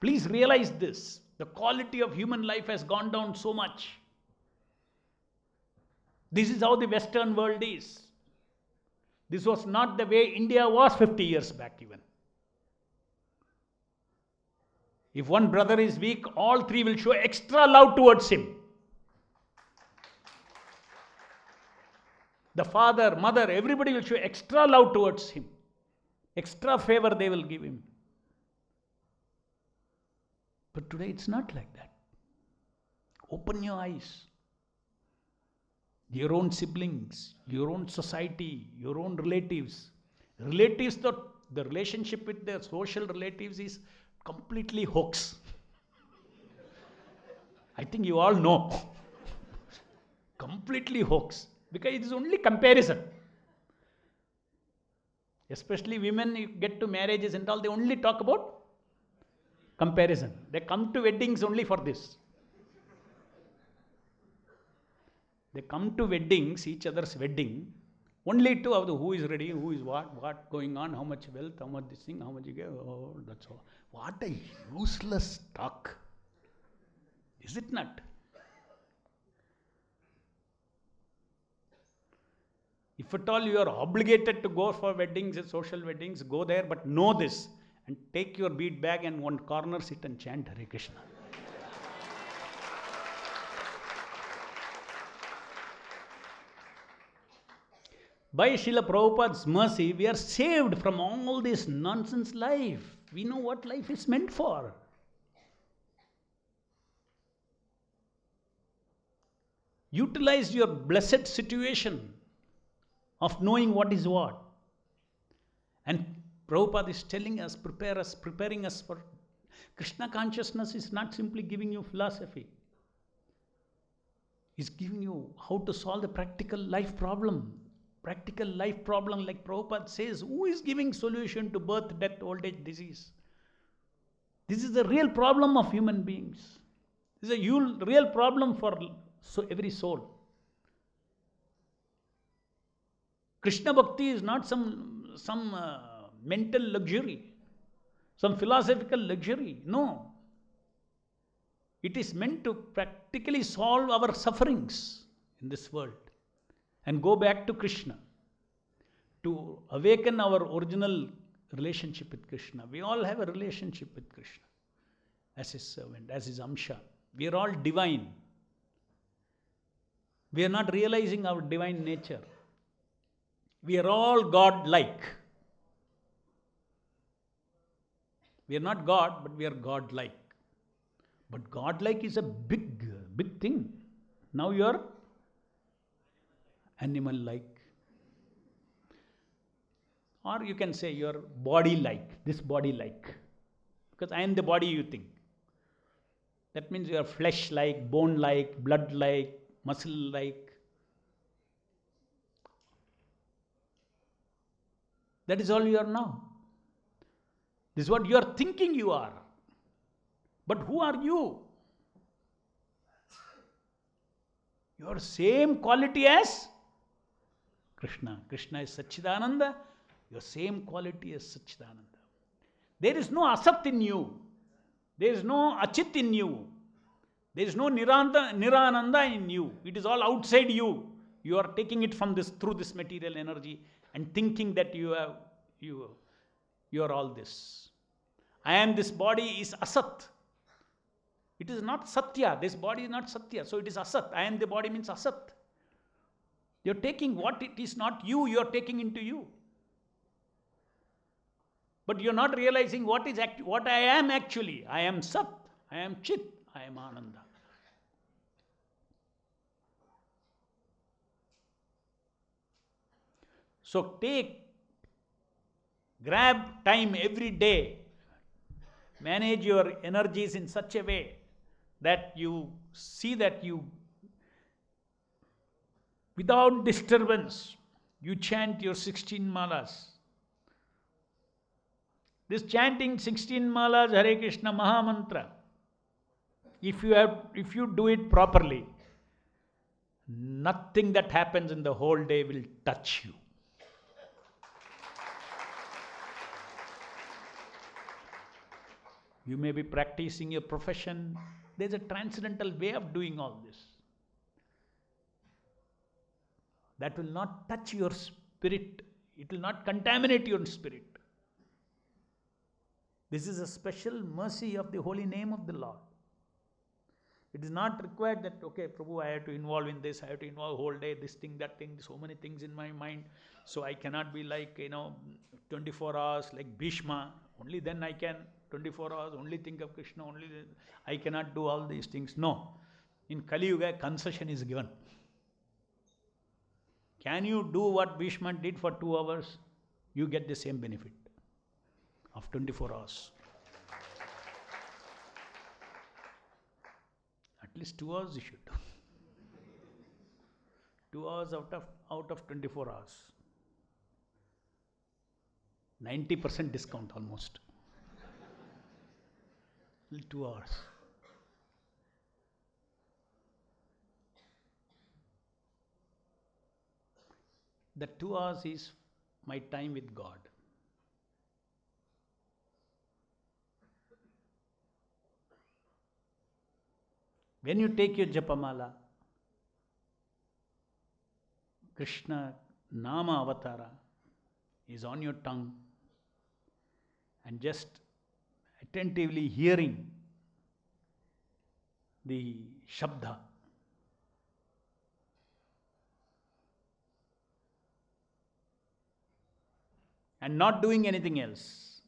Please realize this. The quality of human life has gone down so much. This is how the Western world is. This was not the way India was 50 years back even. If one brother is weak, all 3 will show extra love towards him. The father, mother, everybody will show extra love towards him. Extra favor they will give him. But today it's not like that. Open your eyes. Your own siblings, your own society, your own relatives. Relatives, the relationship with their social relatives is completely hoax. I think you all know. Completely hoax. Because it is only comparison. Especially women, you get to marriages and all, they only talk about comparison. They come to weddings only for this. They come to weddings, each other's wedding, only to have the who is ready, who is what going on, how much wealth, how much this thing, how much you get, oh, that's all. What a useless talk. Is it not? If at all you are obligated to go for weddings and social weddings, go there, but know this and take your bead bag and one corner sit and chant Hare Krishna. By Srila Prabhupada's mercy, we are saved from all this nonsense life. We know what life is meant for. Utilize your blessed situation of knowing what is what. And Prabhupada is telling us, preparing us for Krishna consciousness is not simply giving you philosophy. It's giving you how to solve the practical life problem. Practical life problem, like Prabhupada says, who is giving solution to birth, death, old age, disease? This is the real problem of human beings. This is a real problem for every soul. Krishna Bhakti is not some mental luxury, some philosophical luxury. No. It is meant to practically solve our sufferings in this world and go back to Krishna, to awaken our original relationship with Krishna. We all have a relationship with Krishna as his servant, as his Amsha. We are all divine. We are not realizing our divine nature. We are all God-like. We are not God, but we are God-like. But God-like is a big thing. Now you are animal-like. Or you can say you are body-like, this body-like. Because I am the body you think. That means you are flesh-like, bone-like, blood-like, muscle-like. That is all you are now. This is what you are thinking you are. But who are you? You are same quality as Krishna. Krishna is Satchidananda. Your same quality as Satchidananda. There is no Asat in you. There is no Achit in you. There is no Nirananda in you. It is all outside you. You are taking it from through this material energy and thinking that you are all this. I am this body is Asat. It is not Satya. This body is not Satya. So it is Asat. I am the body means Asat. You are taking what it is not you, you are taking into you. But you are not realizing what I am actually. I am Sat. I am Chit. I am Ananda. So grab time every day, manage your energies in such a way that you see that you, without disturbance, you chant your 16 malas. This chanting 16 malas Hare Krishna Maha Mantra, if you do it properly, nothing that happens in the whole day will touch you. You may be practicing your profession. There's a transcendental way of doing all this. That will not touch your spirit. It will not contaminate your spirit. This is a special mercy of the holy name of the Lord. It is not required that, okay, Prabhu, I have to involve in this, I have to involve whole day, this thing, that thing, so many things in my mind. So I cannot be like, 24 hours like Bhishma. Only then I can, 24 hours, only think of Krishna, only then I cannot do all these things. No. In Kali Yuga, concession is given. Can you do what Bhishma did for 2 hours? You get the same benefit of 24 hours. At least 2 hours you should do. 2 hours out of 24 hours. 90% discount almost. 2 hours. The 2 hours is my time with God. When you take your Japamala, Krishna Nama Avatara is on your tongue, and just attentively hearing the Shabda, and not doing anything else.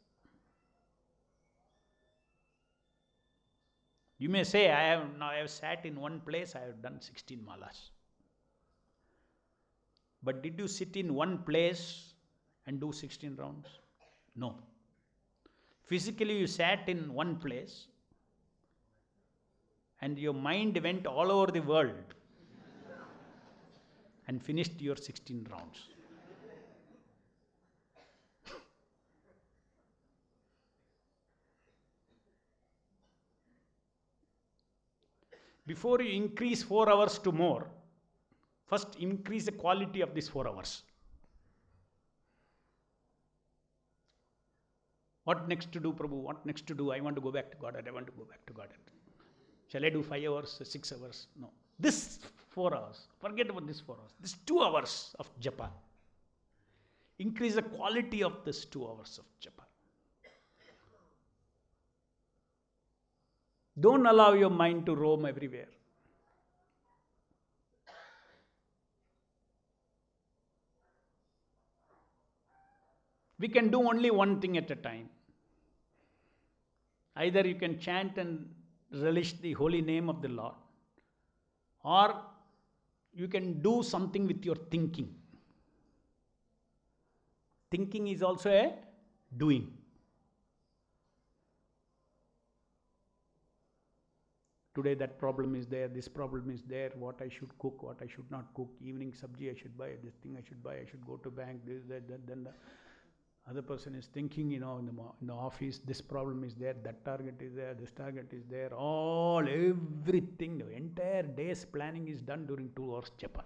You may say, I have sat in one place, I have done 16 malas. But did you sit in one place and do 16 rounds? No. Physically you sat in one place and your mind went all over the world and finished your 16 rounds. Before you increase 4 hours to more, first increase the quality of these 4 hours. What next to do, Prabhu? What next to do? I want to go back to God. I want to go back to God. Shall I do 5 hours, 6 hours? No. This 4 hours, forget about this 4 hours. This 2 hours of japa. Increase the quality of this 2 hours of japa. Don't allow your mind to roam everywhere. We can do only one thing at a time. Either you can chant and relish the holy name of the Lord, or you can do something with your thinking. Thinking is also a doing. Today that problem is there, this problem is there, what I should cook, what I should not cook, evening sabji I should buy, this thing I should buy, I should go to bank, this, that, then the other person is thinking, in the office, this problem is there, that target is there, this target is there, everything, the entire day's planning is done during 2 hours japa.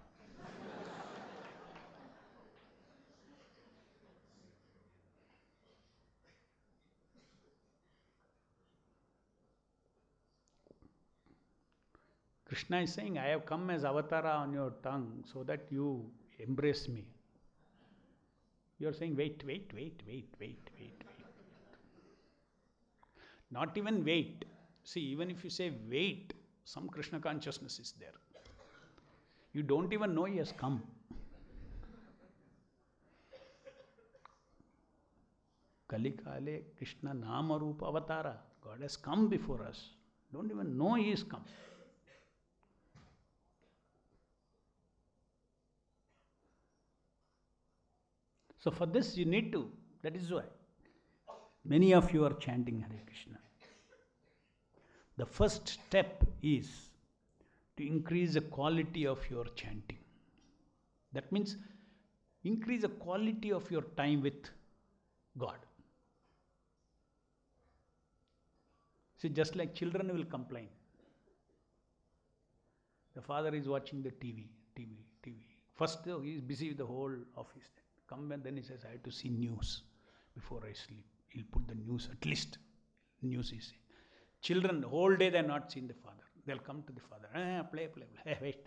Krishna is saying, I have come as avatara on your tongue so that you embrace me. You are saying, wait. Not even wait. See, even if you say wait, some Krishna consciousness is there. You don't even know he has come. Kali Kale Krishna Nama Rupa Avatara. God has come before us. Don't even know he is come. So for this you need to, that is why many of you are chanting Hare Krishna. The first step is to increase the quality of your chanting. That means increase the quality of your time with God. See, just like children will complain. The father is watching the TV. First he is busy with the whole office. Come and then he says, I have to see news before I sleep. He'll put the news, at least news is. Children, the whole day they are not seeing the father. They'll come to the father. Play. Hey, wait.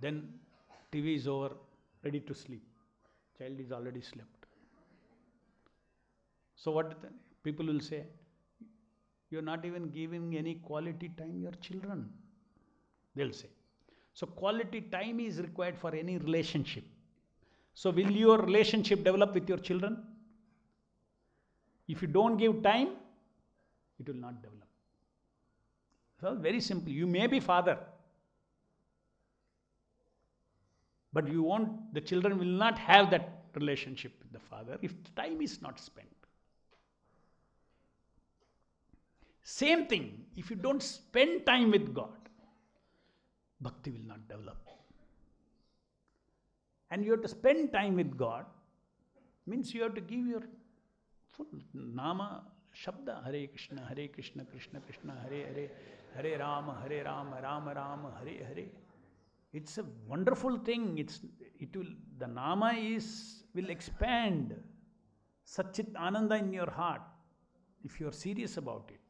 Then TV is over, ready to sleep. Child is already slept. So what people will say? You're not even giving any quality time to your children. They'll say. So quality time is required for any relationship. So will your relationship develop with your children? If you don't give time, it will not develop. So very simple. You may be father, but the children will not have that relationship with the father if time is not spent. Same thing, if you don't spend time with God, bhakti will not develop. And you have to spend time with God Means you have to give your full Nama, Shabda, Hare Krishna, Krishna Krishna, Hare Hare, Hare Rama, Rama Rama, Hare Hare. It's a wonderful thing. The Nama will expand Satchit Ananda in your heart if you are serious about it.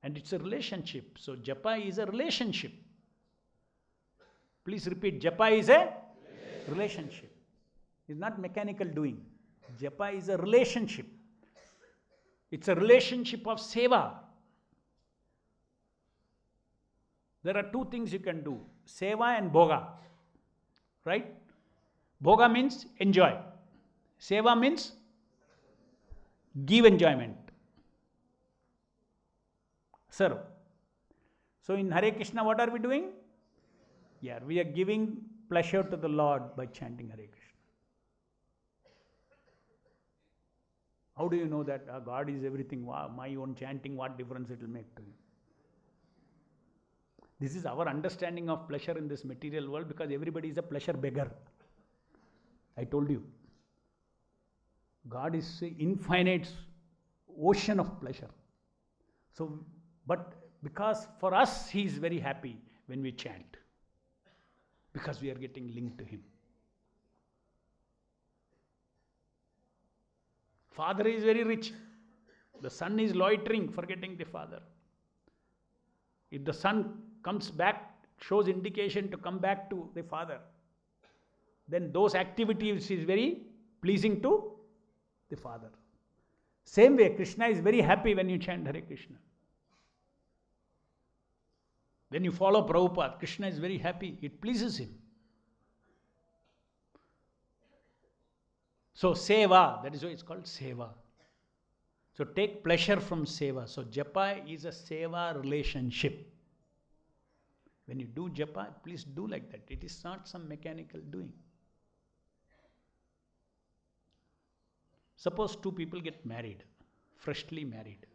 And it's a relationship. So Japa is a relationship. Please repeat, Japa is a relationship. It's not mechanical doing. Japa is a relationship. It's a relationship of seva. There are two things you can do, seva and bhoga. Right? Bhoga means enjoy. Seva means give enjoyment. Serve. So in Hare Krishna, what are we doing? Yeah, we are giving pleasure to the Lord by chanting Hare Krishna. How do you know that God is everything? Wow, my own chanting, what difference it will make to you? This is our understanding of pleasure in this material world, because everybody is a pleasure beggar. I told you. God is an infinite ocean of pleasure. So, but because for us, He is very happy when we chant, because we are getting linked to Him. Father is very rich. The son is loitering, forgetting the father. If the son comes back, shows indication to come back to the father, then those activities is very pleasing to the father. Same way, Krishna is very happy when you chant Hare Krishna. When you follow Prabhupada, Krishna is very happy. It pleases him. So seva, that is why it's called seva. So take pleasure from seva. So japa is a seva relationship. When you do japa, please do like that. It is not some mechanical doing. Suppose two people get married, freshly married.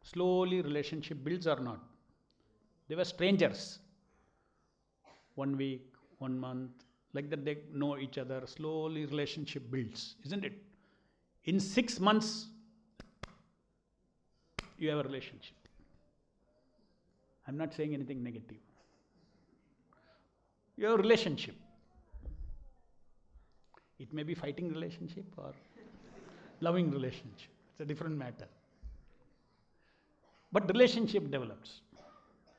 Slowly relationship builds or not. They were strangers. 1 week, 1 month, like that they know each other. Slowly relationship builds, isn't it? In 6 months, you have a relationship. I'm not saying anything negative. You have a relationship. It may be fighting relationship or loving relationship. It's a different matter. But relationship develops.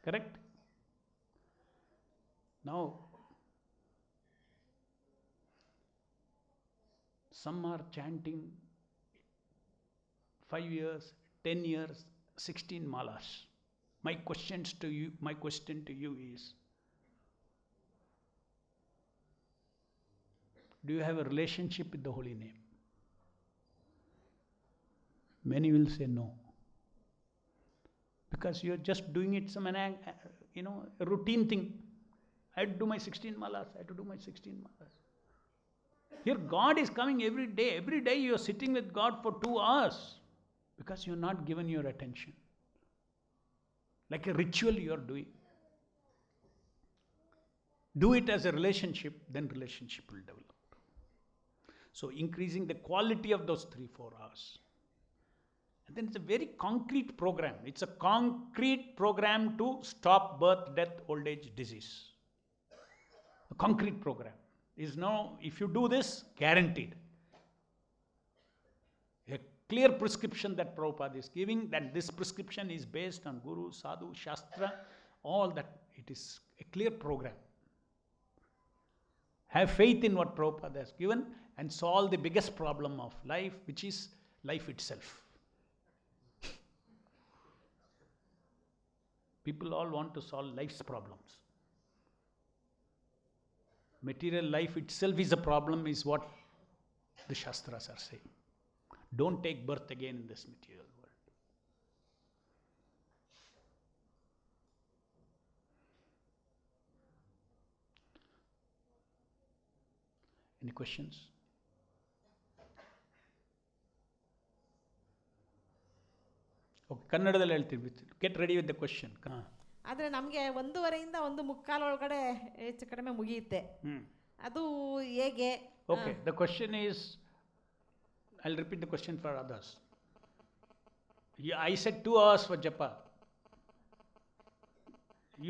Correct? Now, some are chanting 5 years, 10 years, 16 malas. My question to you is, do you have a relationship with the holy name? Many will say no. Because you are just doing it a routine thing. I have to do my 16 malas. Here God is coming every day. Every day you are sitting with God for 2 hours. Because you are not given your attention. Like a ritual you are doing. Do it as a relationship, then relationship will develop. So increasing the quality of those 3-4 hours. And then it's a very concrete program. It's a concrete program to stop birth, death, old age, disease. A concrete program. If you do this, guaranteed. A clear prescription that Prabhupada is giving, that this prescription is based on Guru, Sadhu, Shastra, all that. It is a clear program. Have faith in what Prabhupada has given and solve the biggest problem of life, which is life itself. People all want to solve life's problems. Material life itself is a problem, is what the Shastras are saying. Don't take birth again in this material world. Any questions? Okay, Kannadadalli helti. Get ready with the question. ಆದರೆ ನಮಗೆ 1:30 1 ಮುಕ್ಕಾಲು ಒಳಗಡೆ ಹೆಚ್ಚು ಕಡಿಮೆ ಮುಗಿಯುತ್ತೆ. ಅದು ಹೇಗೆ? Okay, the question is, I will repeat the question for others. I said 2 hours for japa.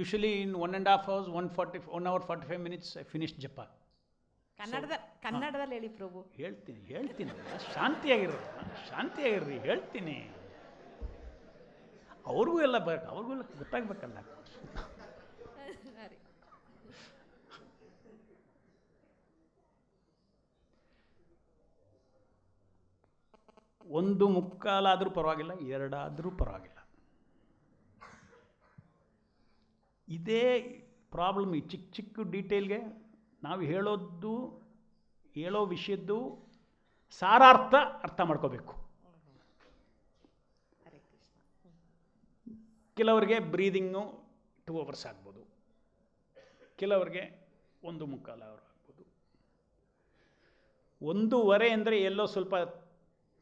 Usually in 1.5 hours, 1 hour 45 minutes I finished japa. ಕನ್ನಡದಲ್ಲಿ ಹೇಳಿ ಪ್ರಭು. ಹೇಳ್ತೀನಿ ಶಾಂತಿಯಾಗಿರ್ರಿ ಹೇಳ್ತೀನಿ. ಅವ್ರಿಗೂ ಎಲ್ಲ ಗೊತ್ತಾಗಬೇಕಲ್ಲ. ಒಂದು ಮುಕ್ಕಾಲಾದರೂ ಪರವಾಗಿಲ್ಲ, 2 ಆದರೂ ಪರವಾಗಿಲ್ಲ. ಇದೇ ಪ್ರಾಬ್ಲಮ್. ಈ ಚಿಕ್ಕ ಚಿಕ್ಕ ಡೀಟೇಲ್ಗೆ ನಾವು ಹೇಳೋ ವಿಷಯದ್ದು ಸಾರಾರ್ಥ ಅರ್ಥ ಮಾಡ್ಕೋಬೇಕು. ಕೆಲವರಿಗೆ ಬ್ರೀದಿಂಗು 2 hours ಆಗ್ಬೋದು, ಕೆಲವರಿಗೆ 1.25 hour ಆಗ್ಬೋದು. 1:15 ಅಂದರೆ ಎಲ್ಲೋ ಸ್ವಲ್ಪ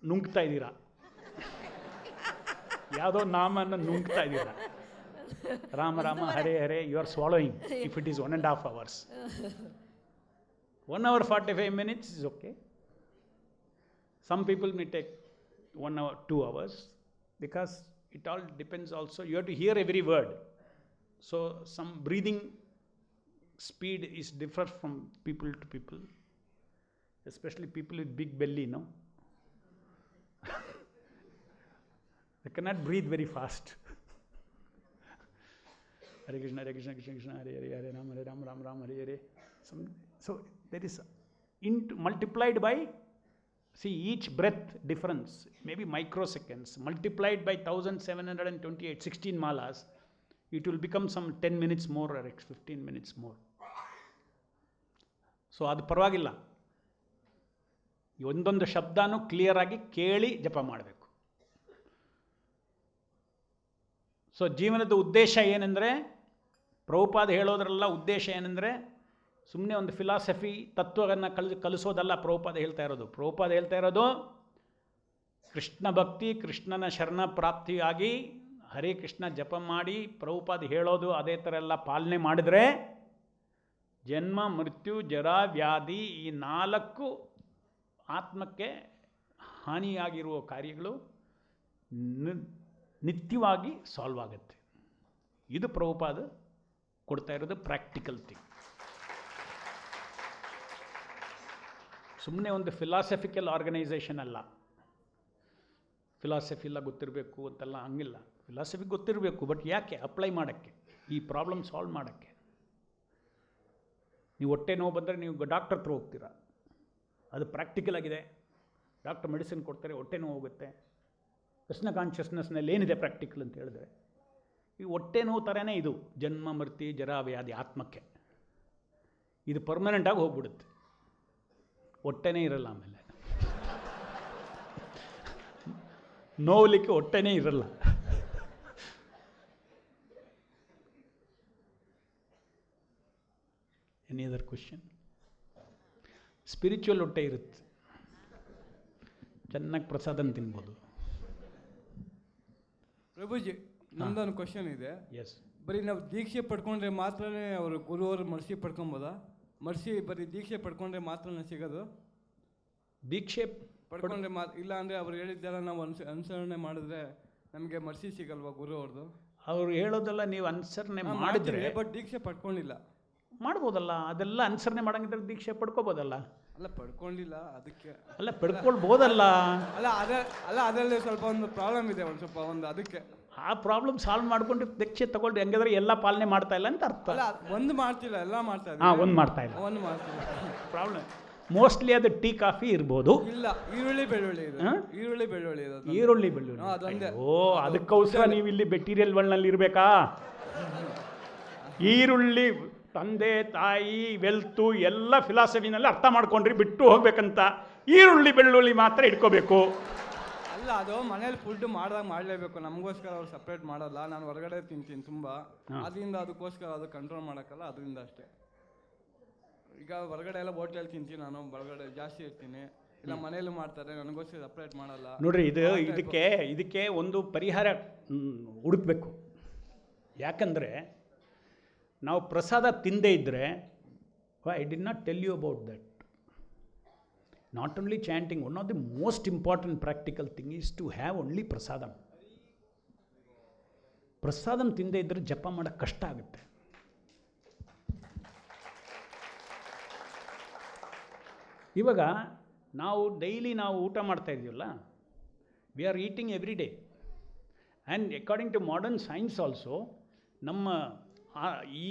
ನುಂಗ್ತಾ ಇದ್ದೀರಾ, ಯಾವುದೋ ನಾಮನ್ನು ನುಂಗ್ತಾ ಇದ್ದೀರಾ. Rama Rama Hare Hare, you are swallowing if it is 1.5 hours. 1 hour 45 minutes is okay. Some people may take 1 hour 2 hours, because it all depends also. You have to hear every word. So some breathing speed is different from people to people, especially people with big belly, no? They cannot breathe very fast. Hare Krishna, Hare Krishna, Krishna Krishna, Hare Hare, Hare Ram, Hare Ram, Ram Ram, Hare Hare. So there is multiplied by, see, each breath difference, maybe microseconds, multiplied by 1728, 16 malas, it will become some 10 minutes more or 15 minutes more. So ಅದು ಪರವಾಗಿಲ್ಲ. ಒಂದೊಂದು ಶಬ್ದನೂ clear ಆಗಿ ಕೇಳಿ ಜಪ ಮಾಡಬೇಕು. So ಜೀವನದ ಉದ್ದೇಶ ಏನೆಂದರೆ, ಪ್ರಭುಪಾದ ಹೇಳೋದ್ರಲ್ಲ ಉದ್ದೇಶ ಏನೆಂದರೆ, ಸುಮ್ಮನೆ ಒಂದು ಫಿಲಾಸಫಿ ತತ್ವವನ್ನು ಕಲಿಸೋದಲ್ಲ ಪ್ರಭುಪಾದ ಹೇಳ್ತಾ ಇರೋದು. ಪ್ರಭುಪಾದ ಹೇಳ್ತಾ ಇರೋದು ಕೃಷ್ಣ ಭಕ್ತಿ, ಕೃಷ್ಣನ ಶರಣ ಪ್ರಾಪ್ತಿಯಾಗಿ ಹರೇ ಕೃಷ್ಣ ಜಪ ಮಾಡಿ ಪ್ರಭುಪಾದ ಹೇಳೋದು ಅದೇ ಥರ ಎಲ್ಲ ಪಾಲನೆ ಮಾಡಿದರೆ ಜನ್ಮ ಮೃತ್ಯು ಜರ ವ್ಯಾಧಿ ಈ 4 ಆತ್ಮಕ್ಕೆ ಹಾನಿಯಾಗಿರುವ ಕಾರ್ಯಗಳು ನಿತ್ಯವಾಗಿ ಸಾಲ್ವ್ ಆಗುತ್ತೆ. ಇದು ಪ್ರಭುಪಾದ ಕೊಡ್ತಾ ಇರೋದು ಪ್ರಾಕ್ಟಿಕಲ್ ಥಿಂಗ್. ಸುಮ್ಮನೆ ಒಂದು ಫಿಲಾಸಫಿಕಲ್ ಆರ್ಗನೈಸೇಷನ್ ಅಲ್ಲ. ಫಿಲಾಸಫಿ ಎಲ್ಲ ಗೊತ್ತಿರಬೇಕು ಅಂತೆಲ್ಲ ಹಂಗಿಲ್ಲ. ಫಿಲಾಸಫಿ ಗೊತ್ತಿರಬೇಕು, ಬಟ್ ಯಾಕೆ ಅಪ್ಲೈ ಮಾಡೋಕ್ಕೆ, ಈ ಪ್ರಾಬ್ಲಮ್ ಸಾಲ್ವ್ ಮಾಡೋಕ್ಕೆ. ನೀವು ಹೊಟ್ಟೆ ನೋವು ಬಂದರೆ ನೀವು ಡಾಕ್ಟರ್ ಹತ್ರ ಹೋಗ್ತೀರಾ, ಅದು ಪ್ರಾಕ್ಟಿಕಲ್ ಆಗಿದೆ. ಡಾಕ್ಟರ್ ಮೆಡಿಸಿನ್ ಕೊಡ್ತಾರೆ, ಹೊಟ್ಟೆ ನೋವು ಹೋಗುತ್ತೆ. ಕೃಷ್ಣ ಕಾನ್ಷಿಯಸ್ನೆಸ್ನಲ್ಲಿ ಏನಿದೆ ಪ್ರಾಕ್ಟಿಕಲ್ ಅಂತ ಹೇಳಿದ್ರೆ, ಈ ಹೊಟ್ಟೆ ನೋವು ಥರನೇ ಇದು ಜನ್ಮ ಮೃತ್ಯು ಜರ ವ್ಯಾಧಿ ಆತ್ಮಕ್ಕೆ. ಇದು ಪರ್ಮನೆಂಟಾಗಿ ಹೋಗ್ಬಿಡುತ್ತೆ, ಹೊಟ್ಟೆನೇ ಇರಲ್ಲ. ಆಮೇಲೆ ನೋವಲಿಕ್ಕೆ ಹೊಟ್ಟೆನೇ ಇರಲ್ಲ. Any other question? ಸ್ಪಿರಿಚುವಲ್ ಹೊಟ್ಟೆ ಇರುತ್ತೆ, ಚೆನ್ನಾಗಿ ಪ್ರಸಾದನ ತಿನ್ಬೋದು. ಪ್ರಭುಜಿ, ನಮ್ದೊಂದು ಕ್ವಶನ್ ಇದೆ. ಎಸ್. ಬರೀ ನಾವು ದೀಕ್ಷೆ ಪಡ್ಕೊಂಡ್ರೆ ಮಾತ್ರನೇ ಅವರು ಗುರುವರು ಮರ್ಸಿ ಪಡ್ಕೊಬೋದಾ? ಮರ್ಸಿ ಬರೀ ದೀಕ್ಷೆ ಪಡ್ಕೊಂಡ್ರೆ ಮಾತ್ರನೇ ಸಿಗೋದು? ದೀಕ್ಷೆ ಪಡ್ಕೊಂಡ್ರೆ ಇಲ್ಲ ಅಂದರೆ ಅವ್ರು ಹೇಳಿದ್ದೆಲ್ಲ ನಾವು ಅನುಸರಣೆ ಮಾಡಿದ್ರೆ ನಮಗೆ ಮರ್ಸಿ ಸಿಗಲ್ವಾ ಗುರು ಅವ್ರದ್ದು? ಅವ್ರು ಹೇಳೋದೆಲ್ಲ ನೀವು ಅನುಸರಣೆ ಮಾಡಿದ್ರೆ, ಬಟ್ ದೀಕ್ಷೆ ಪಡ್ಕೊಂಡಿಲ್ಲ. ಮಾಡ್ಬೋದಲ್ಲ, ಅದೆಲ್ಲ ಅನುಸರಣೆ ಮಾಡಂಗಿದ್ರೆ ದೀಕ್ಷೆ ಪಡ್ಕೋಬೋದಲ್ಲ. ಅಲ್ಲ, ಪಡ್ಕೊಂಡಿಲ್ಲ ಅದಕ್ಕೆ. ಅಲ್ಲ, ಪಡ್ಕೊಳ್ಬೋದಲ್ಲ. ಅದರಲ್ಲಿ ಸ್ವಲ್ಪ ಒಂದು ಪ್ರಾಬ್ಲಮ್ ಇದೆ, ಅದಕ್ಕೆ. ಆ ಪ್ರಾಬ್ಲಮ್ ಸಾಲ್ವ್ ಮಾಡ್ಕೊಂಡು ದೀಕ್ಷೆ ತಗೊಳ್ರಿ. ಹಂಗಾದ್ರೆ ಎಲ್ಲ ಪಾಲನೆ ಮಾಡ್ತಾ ಇಲ್ಲ ಅಂತ ಅರ್ಥ. ಅಲ್ಲ, ಒಂದು ಮಾಡ್ತಿಲ್ಲ, ಎಲ್ಲ ಮಾಡ್ತಾ ಇಲ್ಲ. ಒಂದು ಮಾಡ್ತಾ ಇಲ್ಲ, ಒಂದು ಮಾಡ್ತಿಲ್ಲ. ಪ್ರಾಬ್ಲಮ್ ಮೋಸ್ಟ್ಲಿ ಅದು ಟೀ ಕಾಫಿ ಇರ್ಬೋದು. ಇಲ್ಲ, ಈರುಳ್ಳಿ ಬೆಳ್ಳುಳ್ಳಿ ಅದೊಂದೇ. ಅದಕ್ಕೋಸ್ಕರ ನೀವು ಇಲ್ಲಿ ಮೆಟೀರಿಯಲ್ಗಳಲ್ಲಿ ಇರಬೇಕಾ? ಈರುಳ್ಳಿ ತಂದೆ ತಾಯಿ ವೆಲ್ತು ಎಲ್ಲ ಫಿಲಾಸಫಿನಲ್ಲಿ ಅರ್ಥ ಮಾಡ್ಕೊಂಡ್ರಿ, ಬಿಟ್ಟು ಹೋಗ್ಬೇಕಂತ ಈರುಳ್ಳಿ ಬೆಳ್ಳುಳ್ಳಿ ಮಾತ್ರ ಇಟ್ಕೋಬೇಕು. ಅಲ್ಲ, ಅದು ಮನೇಲಿ ಫುಡ್ ಮಾಡಿದಾಗ ಮಾಡಲೇಬೇಕು. ನಮಗೋಸ್ಕರ ಅವ್ರು ಸಪ್ರೇಟ್ ಮಾಡೋಲ್ಲ. ನಾನು ಹೊರಗಡೆ ತಿಂತೀನಿ ತುಂಬ, ಅದರಿಂದ ಅದಕ್ಕೋಸ್ಕರ ಅದು ಕಂಟ್ರೋಲ್ ಮಾಡೋಕ್ಕಲ್ಲ, ಅದರಿಂದ ಅಷ್ಟೇ. ಈಗ ಹೊರಗಡೆ ಎಲ್ಲ ಹೋಟೆಲ್ ತಿಂತೀನಿ, ನಾನು ಹೊರಗಡೆ ಜಾಸ್ತಿ ಇರ್ತೀನಿ. ಇಲ್ಲ ಮನೇಲಿ ಮಾಡ್ತಾರೆ, ನನಗೋಸ್ಕರ ಸಪ್ರೇಟ್ ಮಾಡಲ್ಲ. ನೋಡ್ರಿ, ಇದಕ್ಕೆ ಒಂದು ಪರಿಹಾರ ಹುಡುಕ್ಬೇಕು. ಯಾಕಂದರೆ ನಾವು ಪ್ರಸಾದ ತಿಂದೇ ಇದ್ದರೆ, I did not tell you about that. Not only chanting, one of the most important practical thing is to have only prasadam. ಪ್ರಸಾದಂ ತಿಂದೇ ಇದ್ದರೆ ಜಪ ಮಾಡೋಕ್ಕೆ ಕಷ್ಟ ಆಗುತ್ತೆ. ಇವಾಗ ನಾವು ಡೈಲಿ ನಾವು ಊಟ ಮಾಡ್ತಾ ಇದೀವಲ್ಲ, we are eating every day. And according to modern science also ನಮ್ಮ ಈ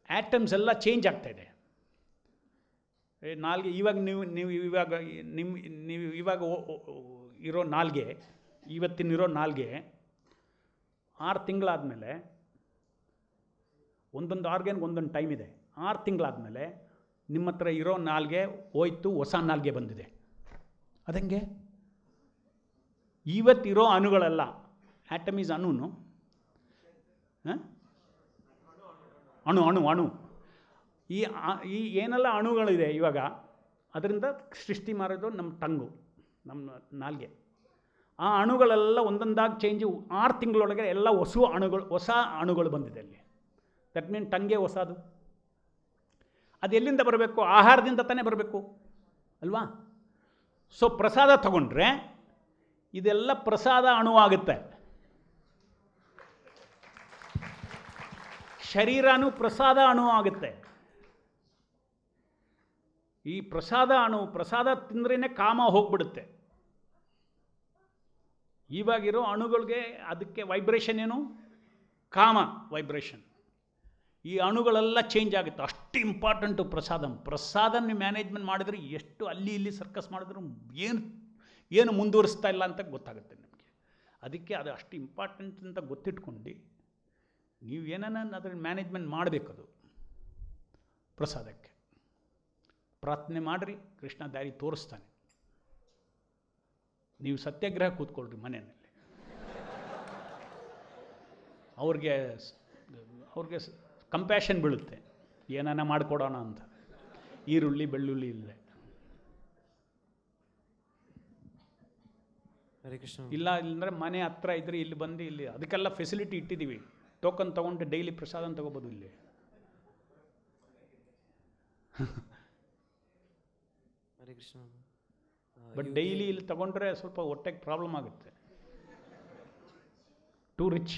ಆ್ಯಟಮ್ಸ್ ಎಲ್ಲ ಚೇಂಜ್ ಆಗ್ತಾಯಿದೆ. ನಾಲ್ಗೆ ಇವಾಗ ನೀವು ಇವಾಗ ಇರೋ ನಾಲ್ಗೆ, ಇವತ್ತಿನಿರೋ ನಾಲ್ಗೆ 6 ತಿಂಗಳಾದಮೇಲೆ, ಒಂದೊಂದು ಆರ್ಗನ್ಗೆ ಒಂದೊಂದು ಟೈಮ್ ಇದೆ. 6 ತಿಂಗಳಾದಮೇಲೆ ನಿಮ್ಮ ಹತ್ರ ಇರೋ ನಾಲ್ಗೆ ಹೋಯ್ತು, ಹೊಸ ನಾಲ್ಗೆ ಬಂದಿದೆ. ಅದಂಗೆ ಇವತ್ತಿರೋ ಅಣುಗಳೆಲ್ಲ, ಆಟಮ್ ಈಸ್ ಅಣುನು, ಅಣು ಅಣು ಅಣು ಈ ಏನೆಲ್ಲ ಅಣುಗಳಿದೆ ಇವಾಗ, ಅದರಿಂದ ಸೃಷ್ಟಿ ಮಾಡೋದು ನಮ್ಮ ಟಂಗು, ನಮ್ಮ ನಾಲ್ಗೆ. ಆ ಅಣುಗಳೆಲ್ಲ ಒಂದೊಂದಾಗಿ ಚೇಂಜು. 6 ತಿಂಗಳೊಳಗೆ ಎಲ್ಲ ಹೊಸ ಅಣುಗಳು ಬಂದಿದೆ ಅಲ್ಲಿ. ದಟ್ ಮೀನ್ ಟಂಗೆ ಹೊಸದು. ಅದು ಎಲ್ಲಿಂದ ಬರಬೇಕು? ಆಹಾರದಿಂದ ತಾನೇ ಬರಬೇಕು ಅಲ್ವಾ? ಸೊ ಪ್ರಸಾದ ತಗೊಂಡ್ರೆ ಇದೆಲ್ಲ ಪ್ರಸಾದ ಅಣುವಾಗುತ್ತೆ. ಶರೀರನೂ ಪ್ರಸಾದ ಅಣು ಆಗುತ್ತೆ. ಈ ಪ್ರಸಾದ ತಿಂದ್ರೇ ಕಾಮ ಹೋಗ್ಬಿಡುತ್ತೆ. ಇವಾಗಿರೋ ಅಣುಗಳಿಗೆ ಅದಕ್ಕೆ ವೈಬ್ರೇಷನ್ ಏನು? ಕಾಮ ವೈಬ್ರೇಷನ್. ಈ ಅಣುಗಳೆಲ್ಲ ಚೇಂಜ್ ಆಗುತ್ತೆ. ಅಷ್ಟು ಇಂಪಾರ್ಟೆಂಟು ಪ್ರಸಾದ ನೀವು ಮ್ಯಾನೇಜ್ಮೆಂಟ್ ಮಾಡಿದ್ರೆ ಎಷ್ಟು ಅಲ್ಲಿ ಇಲ್ಲಿ ಸರ್ಕಸ್ ಮಾಡಿದ್ರು ಏನು ಮುಂದುವರಿಸ್ತಾ ಇಲ್ಲ ಅಂತ ಗೊತ್ತಾಗುತ್ತೆ ನಿಮಗೆ. ಅದಕ್ಕೆ ಅದು ಅಷ್ಟು ಇಂಪಾರ್ಟೆಂಟ್ ಅಂತ ಗೊತ್ತಿಟ್ಕೊಂಡು ನೀವು ಏನನ್ನ ಅದನ್ನು ಮ್ಯಾನೇಜ್ಮೆಂಟ್ ಮಾಡಬೇಕದು. ಪ್ರಸಾದಕ್ಕೆ ಪ್ರಾರ್ಥನೆ ಮಾಡಿರಿ, ಕೃಷ್ಣ ದಾರಿ ತೋರಿಸ್ತಾನೆ. ನೀವು ಸತ್ಯಾಗ್ರಹ ಕೂತ್ಕೊಳ್ರಿ ಮನೆಯಲ್ಲಿ. ಅವ್ರಿಗೆ ಕಂಪ್ಯಾಷನ್ ಬೀಳುತ್ತೆ, ಏನಾನ ಮಾಡಿಕೊಡೋಣ ಅಂತ. ಈರುಳ್ಳಿ ಬೆಳ್ಳುಳ್ಳಿ ಇಲ್ಲದೆ ಇಲ್ಲ ಇಲ್ಲಂದರೆ ಮನೆ ಹತ್ರ ಇದ್ರೆ ಇಲ್ಲಿ ಬಂದು ಇಲ್ಲಿ ಅದಕ್ಕೆಲ್ಲ ಫೆಸಿಲಿಟಿ ಇಟ್ಟಿದ್ದೀವಿ. ಟೋಕನ್ ತೊಗೊಂಡು ಡೈಲಿ ಪ್ರಸಾದ ತಗೋಬೋದು ಇಲ್ಲಿ. ಹರೇ ಕೃಷ್ಣ. ಬಟ್ ಡೈಲಿ ಇಲ್ಲಿ ತಗೊಂಡ್ರೆ ಸ್ವಲ್ಪ ಹೊಟ್ಟೆಗೆ ಪ್ರಾಬ್ಲಮ್ ಆಗುತ್ತೆ. Two rich.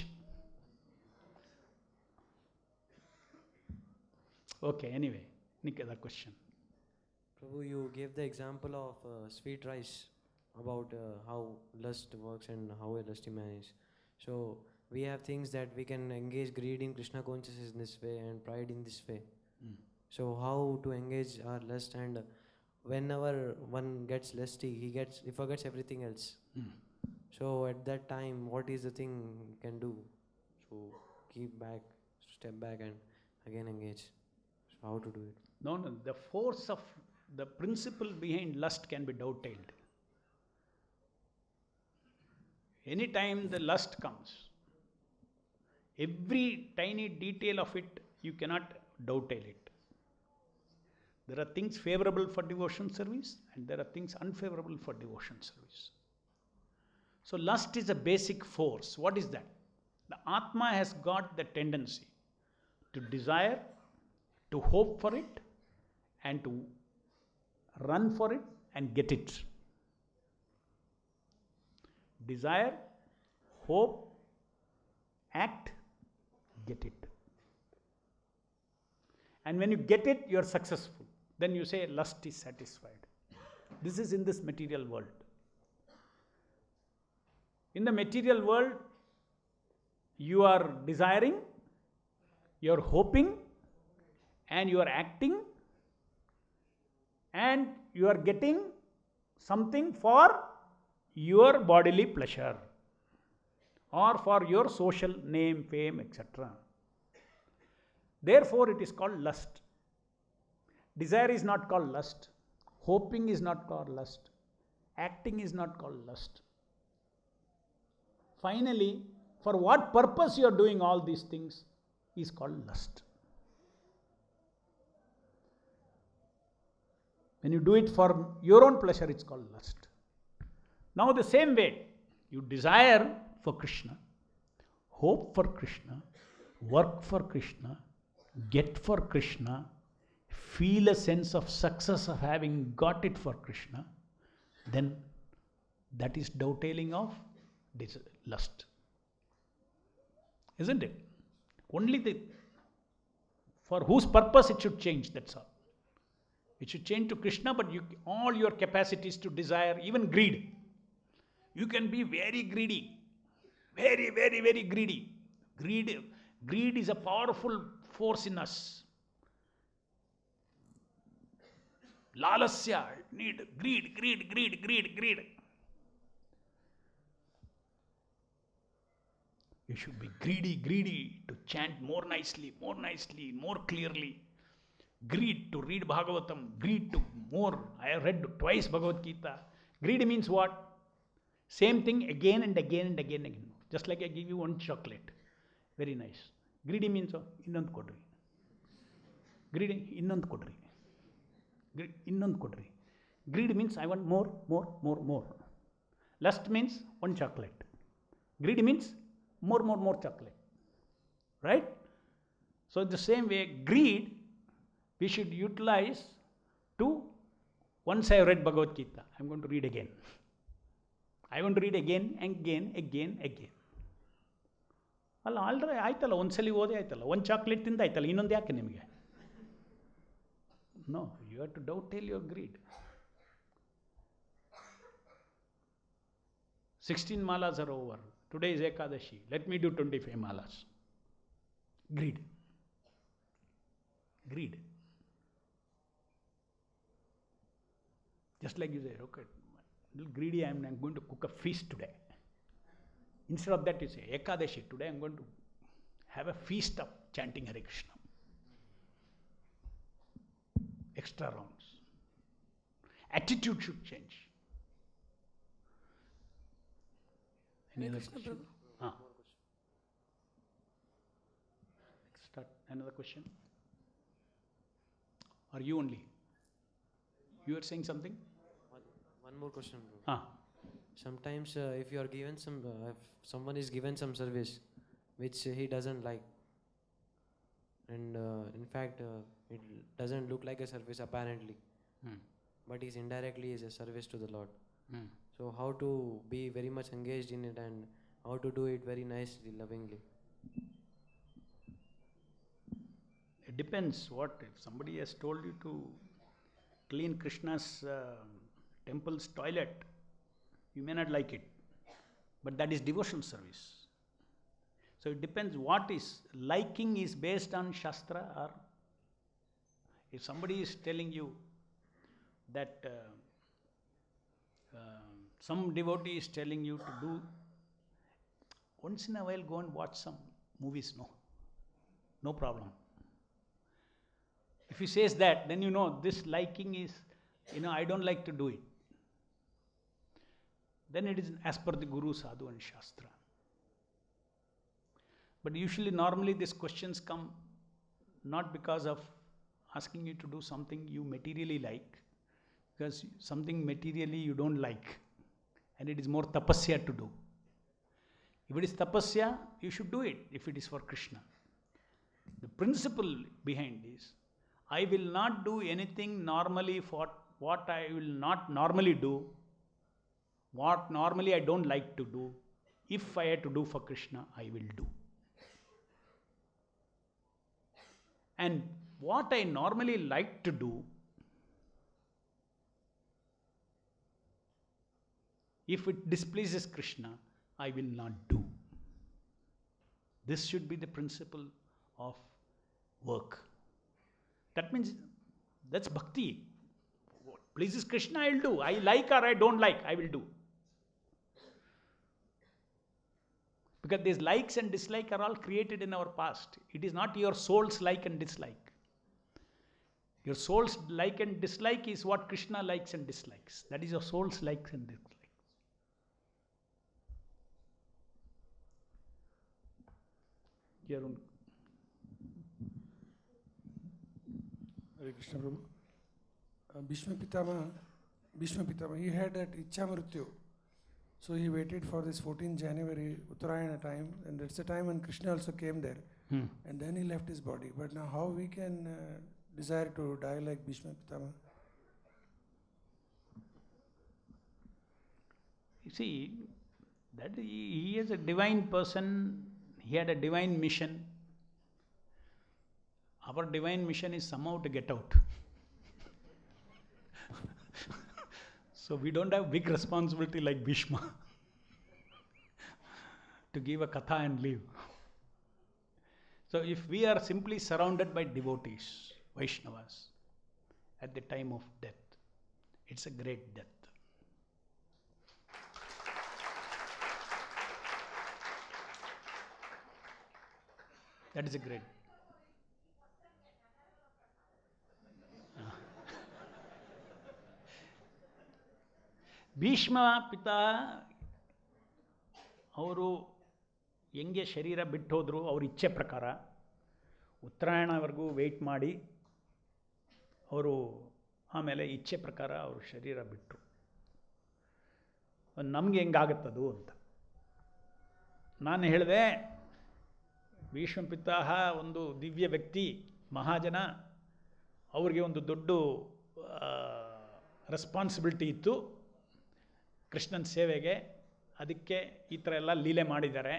Okay, anyway, the question. Prabhu, you gave the example of sweet rice about how lust works and how a lusty man is. So we have things that we can engage greed in Krishna consciousness in this way and pride in this way. So how to engage our lust, and whenever one gets lusty, he forgets everything else. So at that time, what is the thing he can do? So step back and again engage. So how to do it? No, the force of the principle behind lust can be dovetailed. Anytime the lust comes, every tiny detail of it, you cannot dovetail it. There are things favorable for devotion service and there are things unfavorable for devotion service. So lust is a basic force. What is that? The Atma has got the tendency to desire, to hope for it, and to run for it and get it. Desire, hope, act, get it. And when you get it, you are successful. Then you say lust is satisfied. This is in this material world. In the material world, you are desiring, you are hoping, and you are acting, and you are getting something for your bodily pleasure or for your social name, fame, etc. Therefore, it is called lust. Desire is not called lust. Hoping is not called lust. Acting is not called lust. Finally, for what purpose you are doing all these things is called lust. When you do it for your own pleasure, it's called lust. Now the same way, you desire for Krishna, hope for Krishna, work for Krishna, get for Krishna, feel a sense of success of having got it for Krishna, then that is dovetailing of lust. Isn't it? Only for whose purpose it should change, that's all. It should change to Krishna, but all your capacities to desire, even greed. You can be very greedy. Very, very, very greedy. Greed is a powerful force in us. Lalasya, need greed. You should be greedy to chant more nicely, more clearly. Greed to read Bhagavatam, greed to more. I have read twice Bhagavad Gita. Greed means what? Same thing again and again. Just like I give you one chocolate. Very nice. Greedy means innondu kodri. Greedy, innondu kodri. Innondu kodri. Greed means I want more. Lust means one chocolate. Greed means more chocolate. Right? So the same way, greed we should utilize to, once I have read Bhagavad Gita, I am going to read again. I want to read again. ಅಲ್ಲ already ಆಯ್ತಲ್ಲ, ಒಂದ್ಸಲಿ ಓದೇ ಆಯ್ತಲ್ಲ, ಒಂದು chocolate ತಿಂದ ಆಯ್ತಲ್ಲ, ಇನ್ನೊಂದು ಯಾಕೆ ನಿಮಗೆ? No, you have to dovetail your greed. 16 malas are over. Today is Ekadashi. Let me do 25 malas. Greed. Just like you say, okay, little greedy, I'm going to cook a feast today. Instead of that, you say, Ekadashi, today I'm going to have a feast of chanting Hare Krishna. Extra rounds. Attitude should change. Any other question? Start another question. Or you only? You are saying something? One more question, bro. Sometimes if you are given if someone is given some service which he doesn't like, and in fact it doesn't look like a service apparently, but is indirectly is a service to the Lord. So how to be very much engaged in it and how to do it very nicely, lovingly? It depends what. If somebody has told you to clean Krishna's temple's toilet, you may not like it, but that is devotional service. So it depends what is. Liking is based on Shastra, or if somebody is telling you that some devotee is telling you to do, once in a while go and watch some movies, no problem. If he says that, then you know this liking is, I don't like to do it. Then it is as per the Guru, Sadhu and Shastra. But usually, normally these questions come not because of asking you to do something you materially like, because something materially you don't like, and it is more tapasya to do. If it is tapasya, you should do it if it is for Krishna. The principle behind is, I will not do anything normally for what I will not normally do, what normally I don't like to do. If I had to do for Krishna, I will do. And what I normally like to do, if it displeases Krishna, I will not do. This should be the principle of work. That means that's bhakti. What pleases Krishna, I will do. I like or I don't like, I will do. Because these likes and dislike are all created in our past. It is not your soul's like and dislike. Your soul's like and dislike is what Krishna likes and dislikes. That is your soul's likes and dislikes. Your own. Hare Krishna Prabhu. Bhishma Pitama, he had that Ichha Mrityu. So he waited for this 14th January Uttarayana time, and that's the time when Krishna also came there. And then he left his body. But now how we can desire to die like Bhishma Pitama? You see, that he is a divine person, he had a divine mission. Our divine mission is somehow to get out. So we don't have big responsibility like Bhishma to give a katha and leave. So if we are simply surrounded by devotees, Vaishnavas, at the time of death, it's a great death. That is a great. Bhishma ಪಿತಾ ಅವರು ಹೆಂಗೆ ಶರೀರ ಬಿಟ್ಟು ಹೋದರು ಅವ್ರ ಇಚ್ಛೆ ಪ್ರಕಾರ ಉತ್ತರಾಯಣವರೆಗೂ weight ಮಾಡಿ ಅವರು ಆಮೇಲೆ ಇಚ್ಛೆ ಪ್ರಕಾರ ಅವರು ಶರೀರ ಬಿಟ್ಟರು. ನಮಗೆ ಹೆಂಗಾಗತ್ತದು ಅಂತ ನಾನು ಹೇಳಿದೆ, ಭೀಷ್ಮ ಪಿತಾಹ ಒಂದು ದಿವ್ಯ ವ್ಯಕ್ತಿ, ಮಹಾಜನ, ಅವ್ರಿಗೆ ಒಂದು ದೊಡ್ಡ ರೆಸ್ಪಾನ್ಸಿಬಿಲಿಟಿ ಇತ್ತು ಕೃಷ್ಣನ ಸೇವೆಗೆ, ಅದಕ್ಕೆ ಈ ಥರ ಎಲ್ಲ ಲೀಲೆ ಮಾಡಿದ್ದಾರೆ.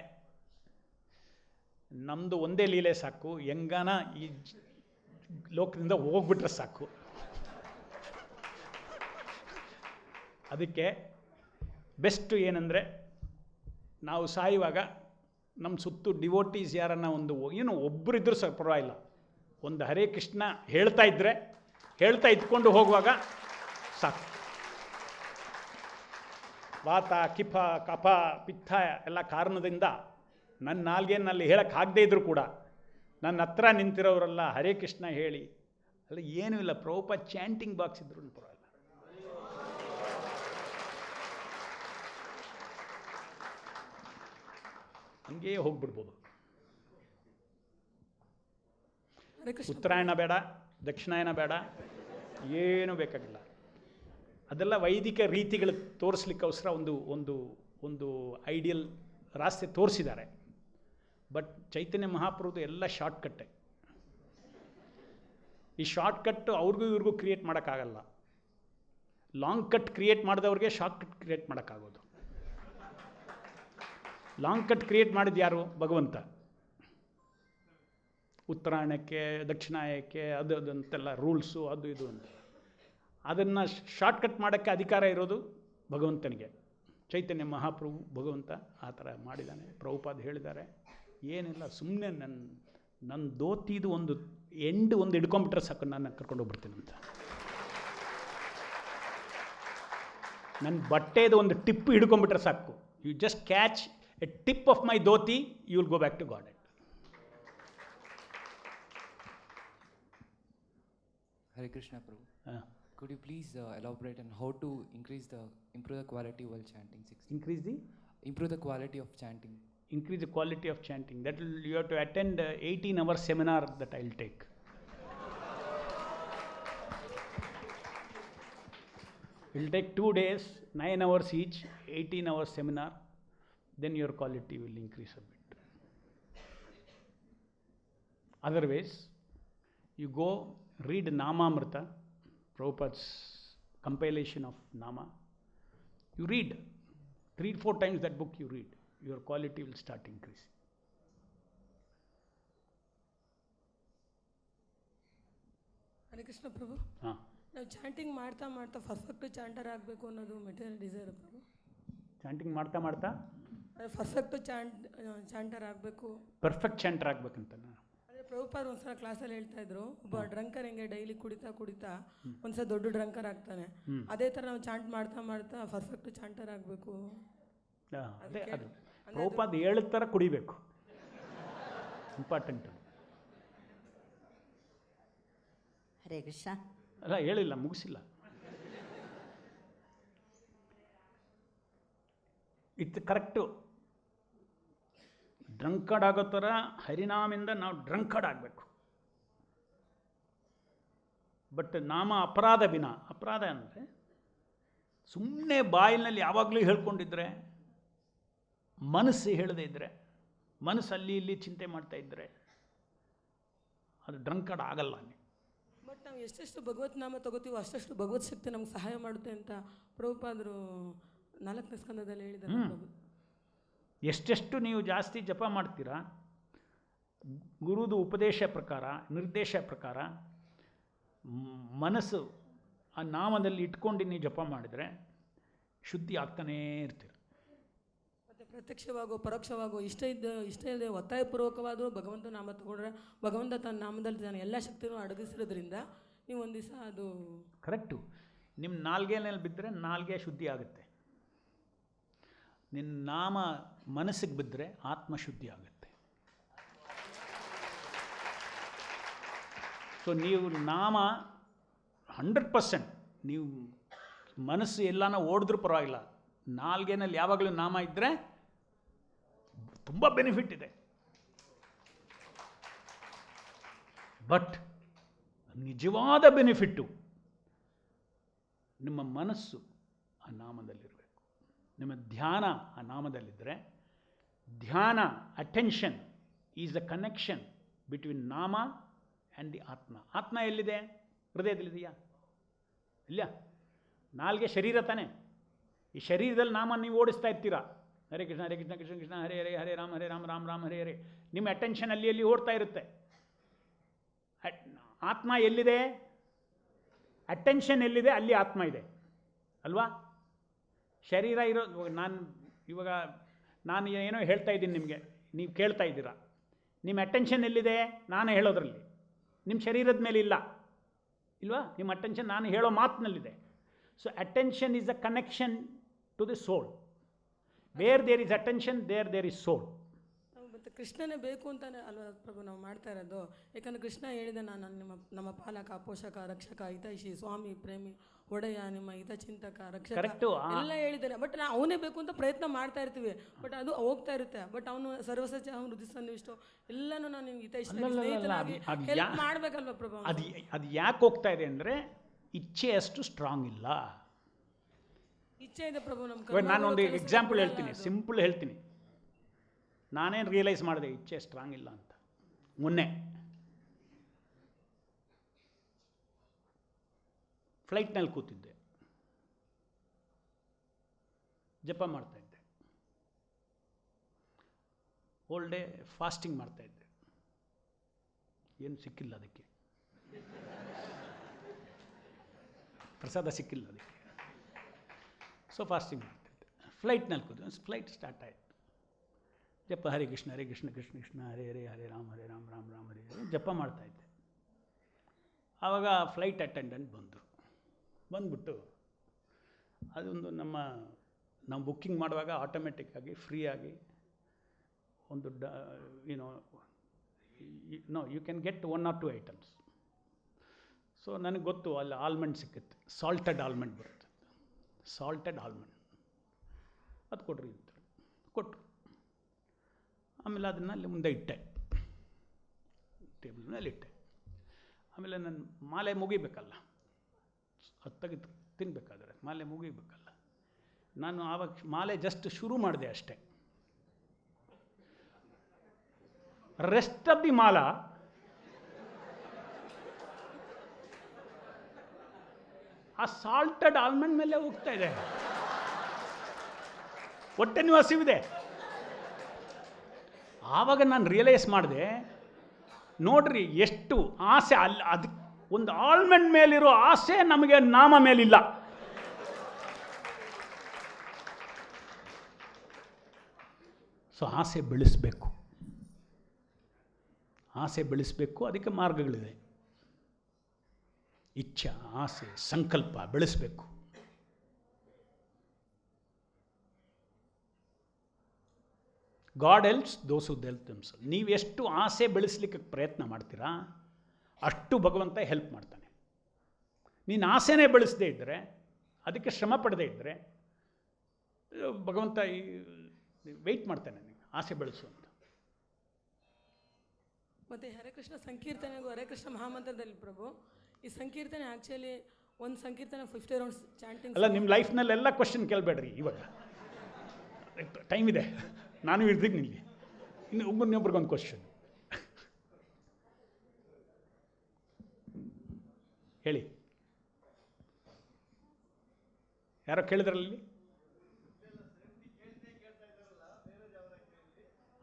ನಮ್ಮದು ಒಂದೇ ಲೀಲೆ ಸಾಕು, ಹೆಂಗಾನ ಈ ಲೋಕದಿಂದ ಹೋಗ್ಬಿಟ್ರೆ ಸಾಕು. ಅದಕ್ಕೆ ಬೆಸ್ಟು ಏನಂದರೆ, ನಾವು ಸಾಯುವಾಗ ನಮ್ಮ ಸುತ್ತು ಡಿವೋಟೀಸ್ ಯಾರನ್ನ ಒಂದು ಏನು ಒಬ್ಬರಿದ್ದರೂ ಸಹ ಪರವಾಗಿಲ್ಲ, ಒಂದು ಹರೇ ಕೃಷ್ಣ ಹೇಳ್ತಾ ಇದ್ಕೊಂಡು ಹೋಗುವಾಗ ಸಾಕು. ವಾತ, ಕಿಫ, ಕಫ, ಪಿತ್ತ ಎಲ್ಲ ಕಾರಣದಿಂದ ನನ್ನ ನಾಲ್ಗೆನಲ್ಲಿ ಹೇಳೋಕ್ಕಾಗದೇ ಇದ್ದರೂ ಕೂಡ ನನ್ನ ಹತ್ರ ನಿಂತಿರೋರೆಲ್ಲ ಹರೇ ಕೃಷ್ಣ ಹೇಳಿ, ಅಲ್ಲ ಏನೂ ಇಲ್ಲ, ಪ್ರಭುಪಾದ ಚಾಂಟಿಂಗ್ ಬಾಕ್ಸ್ ಇದ್ರೂ ಪರವಾಗಿಲ್ಲ. ಹಂಗೇ ಹೋಗ್ಬಿಡ್ಬೋದು. ಉತ್ತರಾಯಣ ಬೇಡ, ದಕ್ಷಿಣಾಯನ ಬೇಡ, ಏನೂ ಬೇಕಾಗಿಲ್ಲ. ಅದೆಲ್ಲ ವೈದಿಕ ರೀತಿಗಳು ತೋರಿಸ್ಲಿಕ್ಕೋಸ್ಕರ ಒಂದು ಐಡಿಯಲ್ ರಾಸ್ತೆ ತೋರಿಸಿದ್ದಾರೆ. ಬಟ್ ಚೈತನ್ಯ ಮಹಾಪ್ರಭುದು ಎಲ್ಲ ಶಾರ್ಟ್ಕಟ್ಟೆ. ಈ ಶಾರ್ಟ್ಕಟ್ಟು ಅವ್ರಿಗೂ ಇವ್ರಿಗೂ ಕ್ರಿಯೇಟ್ ಮಾಡೋಕ್ಕಾಗಲ್ಲ. ಲಾಂಗ್ ಕಟ್ ಕ್ರಿಯೇಟ್ ಮಾಡಿದವ್ರಿಗೆ ಶಾರ್ಟ್ ಕಟ್ ಕ್ರಿಯೇಟ್ ಮಾಡೋಕ್ಕಾಗೋದು. ಲಾಂಗ್ ಕಟ್ ಕ್ರಿಯೇಟ್ ಮಾಡಿದ್ದು ಯಾರು? ಭಗವಂತ. ಉತ್ತರಾಯಣಕ್ಕೆ, ದಕ್ಷಿಣಾಯಕ್ಕೆ ಅದಂತೆಲ್ಲ ರೂಲ್ಸು ಅದು ಇದು ಅಂತ. ಅದನ್ನು ಶಾರ್ಟ್ಕಟ್ ಮಾಡೋಕ್ಕೆ ಅಧಿಕಾರ ಇರೋದು ಭಗವಂತನಿಗೆ. ಚೈತನ್ಯ ಮಹಾಪ್ರಭು ಭಗವಂತ ಆ ಥರ ಮಾಡಿದ್ದಾನೆ. ಪ್ರಭುಪಾದ ಹೇಳಿದ್ದಾರೆ, ಏನಿಲ್ಲ, ಸುಮ್ಮನೆ ನನ್ನ ದೋತಿದು ಒಂದು ಹಿಡ್ಕೊಂಬಿಟ್ರೆ ಸಾಕು, ನಾನು ಕರ್ಕೊಂಡು ಹೋಗ್ಬಿಡ್ತೀನಿ ಅಂತ. ನನ್ನ ಬಟ್ಟೆದು ಒಂದು ಟಿಪ್ ಹಿಡ್ಕೊಂಬಿಟ್ರೆ ಸಾಕು, you just catch a tip of my dhoti, you will go back to God. Hare Krishna Prabhu. Could you please elaborate on how to improve the quality while chanting 16? Improve the quality of chanting. Increase the quality of chanting. That will, you have to attend 18-hour seminar that I will take. It will take 2 days, 9 hours each, 18-hour seminar. Then your quality will increase a bit. Otherwise, you go read Namamrita, Prabhupada's compilation of Nama. You read 3-4 times that book you read. Your quality will start increasing. Hare Krishna ಪ್ರಭು, ನಾವು chanting ಮಾಡ್ತಾ perfect ಚಾಂಟರ್ ಆಗಬೇಕು ಅನ್ನೋದು material desire ಪ್ರಭು. Chanting ಮಾಡ್ತಾ perfect ಚಾಂಟರ್ ಆಗಬೇಕು, perfect ಚಾಂಟರ್ ಆಗಬೇಕಂತ. ಅದೇ ಪ್ರಭುಪಾದ ಒಂದ್ಸಲ ಕ್ಲಾಸಲ್ಲಿ ಹೇಳ್ತಾ ಇದ್ರು, ಒಬ್ಬ ಡ್ರಂಕರ್ ಹೆಂಗೆ ಡೈಲಿ ಕುಡಿತಾ ಒಂದ್ಸಲ ದೊಡ್ಡ ಡ್ರಂಕರ್ ಆಗ್ತಾನೆ, ಅದೇ ಥರ ನಾವು ಚಾಂಟ್ ಮಾಡ್ತಾ ಪರ್ಫೆಕ್ಟ್ ಚಾಂಟರ್ ಆಗಬೇಕು. ಅದೇ ಅದು ಪ್ರಭುಪಾದ ಹೇಳಿದ ಥರ ಕುಡಿಬೇಕು, ಇಂಪಾರ್ಟೆಂಟ್. ಹರೇ ಕೃಷ್ಣ. ಅಲ್ಲ, ಹೇಳಿಲ್ಲ, ಮುಗಿಸಿಲ್ಲ. ಇದು ಕರೆಕ್ಟು. ಡ್ರಂಕರ್ಡ್ ಆಗೋ ಥರ ಹರಿನಾಮಿಂದ ನಾವು ಡ್ರಂಕರ್ಡ್ ಆಗಬೇಕು. ಬಟ್ ನಾಮ ಅಪರಾಧ ಅಂದರೆ ಸುಮ್ಮನೆ ಬಾಯಿನಲ್ಲಿ ಯಾವಾಗಲೂ ಹೇಳ್ಕೊಂಡಿದ್ರೆ ಮನಸ್ಸು ಹೇಳದೇ ಇದ್ದರೆ, ಮನಸ್ಸು ಅಲ್ಲಿ ಇಲ್ಲಿ ಚಿಂತೆ ಮಾಡ್ತಾ ಇದ್ದರೆ ಅದು ಡ್ರಂಕರ್ಡ್ ಆಗಲ್ಲ. ಬಟ್ ನಾವು ಎಷ್ಟೆಷ್ಟು ಭಗವತ್ ನಾಮ ತಗೋತೀವೋ ಅಷ್ಟಷ್ಟು ಭಗವತ್ ಶಕ್ತಿ ನಮ್ಗೆ ಸಹಾಯ ಮಾಡುತ್ತೆ ಅಂತ ಪ್ರಭುಪಾದರು 4ನೇ ಸ್ಕಂದದಲ್ಲಿ ಹೇಳಿದ್ದಾರೆ. ಪ್ರಭು, ಎಷ್ಟೆಷ್ಟು ನೀವು ಜಾಸ್ತಿ ಜಪ ಮಾಡ್ತೀರಾ, ಗುರುದು ಉಪದೇಶ ಪ್ರಕಾರ, ನಿರ್ದೇಶ ಪ್ರಕಾರ ಮನಸ್ಸು ಆ ನಾಮದಲ್ಲಿ ಇಟ್ಕೊಂಡು ನೀವು ಜಪ ಮಾಡಿದರೆ ಶುದ್ಧಿ ಆಗ್ತಾನೇ ಇರ್ತೀರ. ಮತ್ತು ಪ್ರತ್ಯಕ್ಷವಾಗೋ ಪರೋಕ್ಷವಾಗೋ ಇಷ್ಟ ಇಲ್ಲದೆ ಒತ್ತಾಯಪೂರ್ವಕವಾದರೂ ಭಗವಂತ ನಾಮ ತಗೊಂಡ್ರೆ ಭಗವಂತ ತನ್ನ ನಾಮದಲ್ಲಿ ತಾನು ಎಲ್ಲ ಶಕ್ತಿನೂ ಅಡಗಿಸಿರೋದ್ರಿಂದ ನೀವು ಒಂದು ದಿವಸ ಅದು ಕರೆಕ್ಟು. ನಿಮ್ಮ ನಾಲ್ಗೆನಲ್ಲಿ ಬಿದ್ದರೆ ನಾಲ್ಗೆ ಶುದ್ಧಿ ಆಗುತ್ತೆ. ನಿನ್ನ ನಾಮ ಮನಸ್ಸಿಗೆ ಬಿದ್ದರೆ ಆತ್ಮ ಶುದ್ಧಿ ಆಗುತ್ತೆ. ಸೊ ನೀವು ನಾಮ 100% ನೀವು ಮನಸ್ಸು ಎಲ್ಲಾನ ಓಡಿದ್ರೂ ಪರವಾಗಿಲ್ಲ, ನಾಲ್ಗೆನಲ್ಲಿ ಯಾವಾಗಲೂ ನಾಮ ಇದ್ದರೆ ತುಂಬ ಬೆನಿಫಿಟ್ ಇದೆ. ಬಟ್ ನಿಜವಾದ ಬೆನಿಫಿಟ್ಟು ನಿಮ್ಮ ಮನಸ್ಸು ಆ ನಾಮದಲ್ಲಿರಬೇಕು. ನಿಮ್ಮ ಧ್ಯಾನ ಆ ನಾಮದಲ್ಲಿದ್ದರೆ, ಧ್ಯಾನ attention is the connection between ನಾಮ ಆ್ಯಂಡ್ ದಿ ಆತ್ಮ. ಆತ್ಮ ಎಲ್ಲಿದೆ? ಹೃದಯದಲ್ಲಿದೆಯಾ? ಇಲ್ಲ. ನಾಲ್ಗೆ ಶರೀರ ತಾನೆ. ಈ ಶರೀರದಲ್ಲಿ ನಾಮ ನೀವು ಓಡಿಸ್ತಾ ಇರ್ತೀರಾ, ಹರೇ ಕೃಷ್ಣ ಹರೇ ಕೃಷ್ಣ ಕೃಷ್ಣ ಕೃಷ್ಣ ಹರೇ ಹರೇ, ಹರೇ ರಾಮ ರಾಮ ರಾಮ ಹರೇ. ನಿಮ್ಮ ಅಟೆನ್ಷನ್ ಅಲ್ಲಿ ಓಡ್ತಾ ಇರುತ್ತೆ. ಆತ್ಮ ಎಲ್ಲಿದೆ? ಅಟೆನ್ಷನ್ ಎಲ್ಲಿದೆ ಅಲ್ಲಿ ಆತ್ಮ ಇದೆ ಅಲ್ವಾ? ಶರೀರ ಇರೋ ಇವಾಗ ನಾನು ಏನೋ ಹೇಳ್ತಾ ಇದ್ದೀನಿ ನಿಮಗೆ, ನೀವು ಕೇಳ್ತಾ ಇದ್ದೀರಾ. ನಿಮ್ಮ ಅಟೆನ್ಷನ್ ಎಲ್ಲಿದೆ? ನಾನು ಹೇಳೋದ್ರಲ್ಲಿ. ನಿಮ್ಮ ಶರೀರದ ಮೇಲೆ ಇಲ್ಲ ಇಲ್ವಾ? ನಿಮ್ಮ ಅಟೆನ್ಷನ್ ನಾನು ಹೇಳೋ ಮಾತಿನಲ್ಲಿದೆ. So attention is a connection to the soul. Where there is attention, there is soul. ನಾವು ಮತ್ತು ಕೃಷ್ಣನೇ ಬೇಕು ಅಂತಾನೆ ಅಲ್ವಾ ಪ್ರಭು ನಾವು ಮಾಡ್ತಾ ಇರೋದು. ಯಾಕಂದರೆ ಕೃಷ್ಣ ಹೇಳಿದೆ, ನಾನು ನಮ್ಮ ಪಾಲಕ, ಪೋಷಕ, ರಕ್ಷಕ, ಹಿತೈಷಿ, ಸ್ವಾಮಿ, ಪ್ರೇಮಿ, ಒಡೆಯ, ನಿಮ್ಮ ಹಿತಚಿಂತಕ, ರಕ್ಷಕ ಎಲ್ಲ ಹೇಳಿದ್ದಾನೆ. ಬಟ್ ನಾವು ಅವನೇ ಬೇಕು ಅಂತ ಪ್ರಯತ್ನ ಮಾಡ್ತಾ ಇರ್ತೀವಿ. ಬಟ್ ಅದು ಹೋಗ್ತಾ ಇರುತ್ತೆ. ಬಟ್ ಅವನು ಸರ್ವಸಜ್ಜ, ಅವನು ಹೃದಯಸನ್ನಿವಿಷ್ಟು ಎಲ್ಲನೂ ನಾನು ನಿಮ್ಗೆ ಹಿತೈಷಿ ಹೆಲ್ಪ್ ಮಾಡಬೇಕಲ್ವ ಪ್ರಭು? ಅದು ಯಾಕೆ ಹೋಗ್ತಾ ಇದೆ ಅಂದರೆ ಇಚ್ಛೆ ಅಷ್ಟು ಸ್ಟ್ರಾಂಗ್ ಇಲ್ಲ. ಇಚ್ಛೆ ಇದೆ ಪ್ರಭು. ನಮ್ಮ ನಾನೊಂದು ಎಕ್ಸಾಂಪಲ್ ಹೇಳ್ತೀನಿ, ಸಿಂಪಲ್ ಹೇಳ್ತೀನಿ. ನಾನೇನು ರಿಯಲೈಸ್ ಮಾಡಿದೆ ಇಚ್ಛೆ ಸ್ಟ್ರಾಂಗ್ ಇಲ್ಲ ಅಂತ. ಮೊನ್ನೆ ಫ್ಲೈಟ್ನಲ್ಲಿ ಕೂತಿದ್ದೆ, ಜಪ ಮಾಡ್ತಾಯಿದ್ದೆ, ಹೋಲ್ ಡೇ ಫಾಸ್ಟಿಂಗ್ ಮಾಡ್ತಾಯಿದ್ದೆ. ಏನು ಸಿಕ್ಕಿಲ್ಲ ಅದಕ್ಕೆ, ಪ್ರಸಾದ ಸಿಕ್ಕಿಲ್ಲ ಅದಕ್ಕೆ. ಸೊ ಫಾಸ್ಟಿಂಗ್ ಮಾಡ್ತಾಯಿದ್ದೆ, ಫ್ಲೈಟ್ನಲ್ಲಿ ಕೂತು. ಫ್ಲೈಟ್ ಸ್ಟಾರ್ಟ್ ಆಯಿತು. ಜಪ ಹರೇ ಕೃಷ್ಣ ಕೃಷ್ಣ ಕೃಷ್ಣ ಹರೇ ಹರೇ, ಹರೇ ರಾಮ ರಾಮ ರಾಮ ಹರೇ ಹರೇ ಜಪ ಮಾಡ್ತಾಯಿದ್ದೆ. ಆವಾಗ ಫ್ಲೈಟ್ ಅಟೆಂಡೆಂಟ್ ಬಂದ್ಬಿಟ್ಟು ಅದೊಂದು ನಾವು ಬುಕ್ಕಿಂಗ್ ಮಾಡುವಾಗ ಆಟೋಮೆಟಿಕ್ಕಾಗಿ ಫ್ರೀಯಾಗಿ ಒಂದು you can get 1 or 2 items. So ನನಗೆ ಗೊತ್ತು ಅಲ್ಲಿ ಆಲ್ಮಂಡ್ ಸಿಕ್ಕುತ್ತೆ, ಸಾಲ್ಟೆಡ್ ಆಲ್ಮಂಡ್ ಬರುತ್ತೆ, ಸಾಲ್ಟೆಡ್ ಆಲ್ಮಂಡ್. ಅದು ಕೊಟ್ರು ಅಂತ ಕೊಟ್ಟರು. ಆಮೇಲೆ ಅದನ್ನು ಅಲ್ಲಿ ಮುಂದೆ ಇಟ್ಟೆ, ಟೇಬಲ್ ಮೇಲೆ ಇಟ್ಟೆ. ಆಮೇಲೆ ನನ್ನ ಮಾಲೆ ಮುಗಿಬೇಕಲ್ಲ, ಅದು ತೆಗೆದು ತಿನ್ನಬೇಕಾದ್ರೆ ಮಾಲೆ ಮುಗಿಬೇಕಲ್ಲ. ನಾನು ಆವಾಗ ಮಾಲೆ ಜಸ್ಟ್ ಶುರು ಮಾಡಿದೆ ಅಷ್ಟೇ. ರೆಸ್ಟ್ ಆಫ್ ದಿ ಮಾಲ ಆ ಸಾಲ್ಟೆಡ್ ಆಲ್ಮಂಡ್ ಮೇಲೆ ಹೋಗ್ತಾ ಇದೆ. ಹೊಟ್ಟೆ ನೀವು ಹಸಿವಿದೆ. ಆವಾಗ ನಾನು ರಿಯಲೈಸ್ ಮಾಡಿದೆ, ನೋಡ್ರಿ ಎಷ್ಟು ಆಸೆ ಅಲ್ಲಿ. ಅದಕ್ಕೆ ಒಂದು ಆಲ್ಮಂಡ್ ಮೇಲಿರೋ ಆಸೆ ನಮಗೆ ನಾಮ ಮೇಲಿಲ್ಲ. ಸೊ ಆಸೆ ಬೆಳೆಸಬೇಕು, ಆಸೆ ಬೆಳೆಸಬೇಕು. ಅದಕ್ಕೆ ಮಾರ್ಗಗಳಿದೆ. ಇಚ್ಛಾ, ಆಸೆ, ಸಂಕಲ್ಪ ಬೆಳೆಸಬೇಕು. God helps those who help themselves. ನೀವೆಷ್ಟು ಆಸೆ ಬೆಳೆಸಲಿಕ್ಕೆ ಪ್ರಯತ್ನ ಮಾಡ್ತೀರಾ ಅಷ್ಟು ಭಗವಂತ ಹೆಲ್ಪ್ ಮಾಡ್ತಾನೆ. ನೀನು ಆಸೆನೇ ಬೆಳೆಸದೇ ಇದ್ದರೆ, ಅದಕ್ಕೆ ಶ್ರಮ ಪಡದೇ ಇದ್ದರೆ, ಭಗವಂತ ವೆಯ್ಟ್ ಮಾಡ್ತಾನೆ ನೀನು ಆಸೆ ಬೆಳೆಸು ಅಂತ. ಮತ್ತು ಹರೇ ಕೃಷ್ಣ ಸಂಕೀರ್ತನೆಗೂ ಹರೇ ಕೃಷ್ಣ ಮಹಾಮಂತ್ರದಲ್ಲಿ ಪ್ರಭು, ಈ ಸಂಕೀರ್ತನೆ ಆ್ಯಕ್ಚುಲಿ ಒಂದು ಸಂಕೀರ್ತನೆ 50 rounds ಚಾಂಟಿಂಗ್. ಅಲ್ಲ, ನಿಮ್ಮ ಲೈಫ್ನಲ್ಲೆಲ್ಲ ಕ್ವಶನ್ ಕೇಳಬೇಡ್ರಿ, ಇವಾಗ ಟೈಮ್ ಇದೆ. ನಾನು ಇರ್ತೀನಿ ಇಲ್ಲಿ. ಇನ್ನು ಇನ್ನೊಬ್ರಿಗೊಂದು ಕ್ವಶನ್ ಹೇಳಿ. ಯಾರೋ ಕೇಳಿದ್ರಲ್ಲಿ?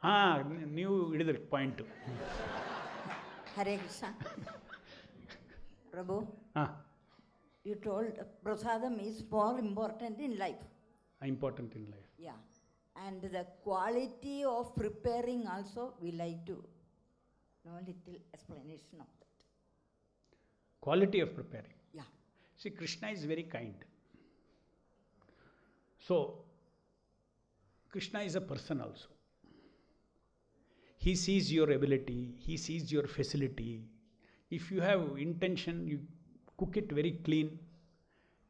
ಹಾಂ, ನೀವು ಹಿಡಿದ್ರಿ ಪಾಯಿಂಟು. Hare Krishna. Prabhu, ಹಾಂ, you told prasadam is more important in life. Important in life. Yeah. And the quality of preparing also, we like to know a little explanation of that. Quality of preparing. Yeah. See, Krishna is very kind. So, Krishna is a person also. He sees your ability, he sees your facility. If you have intention, you cook it very clean,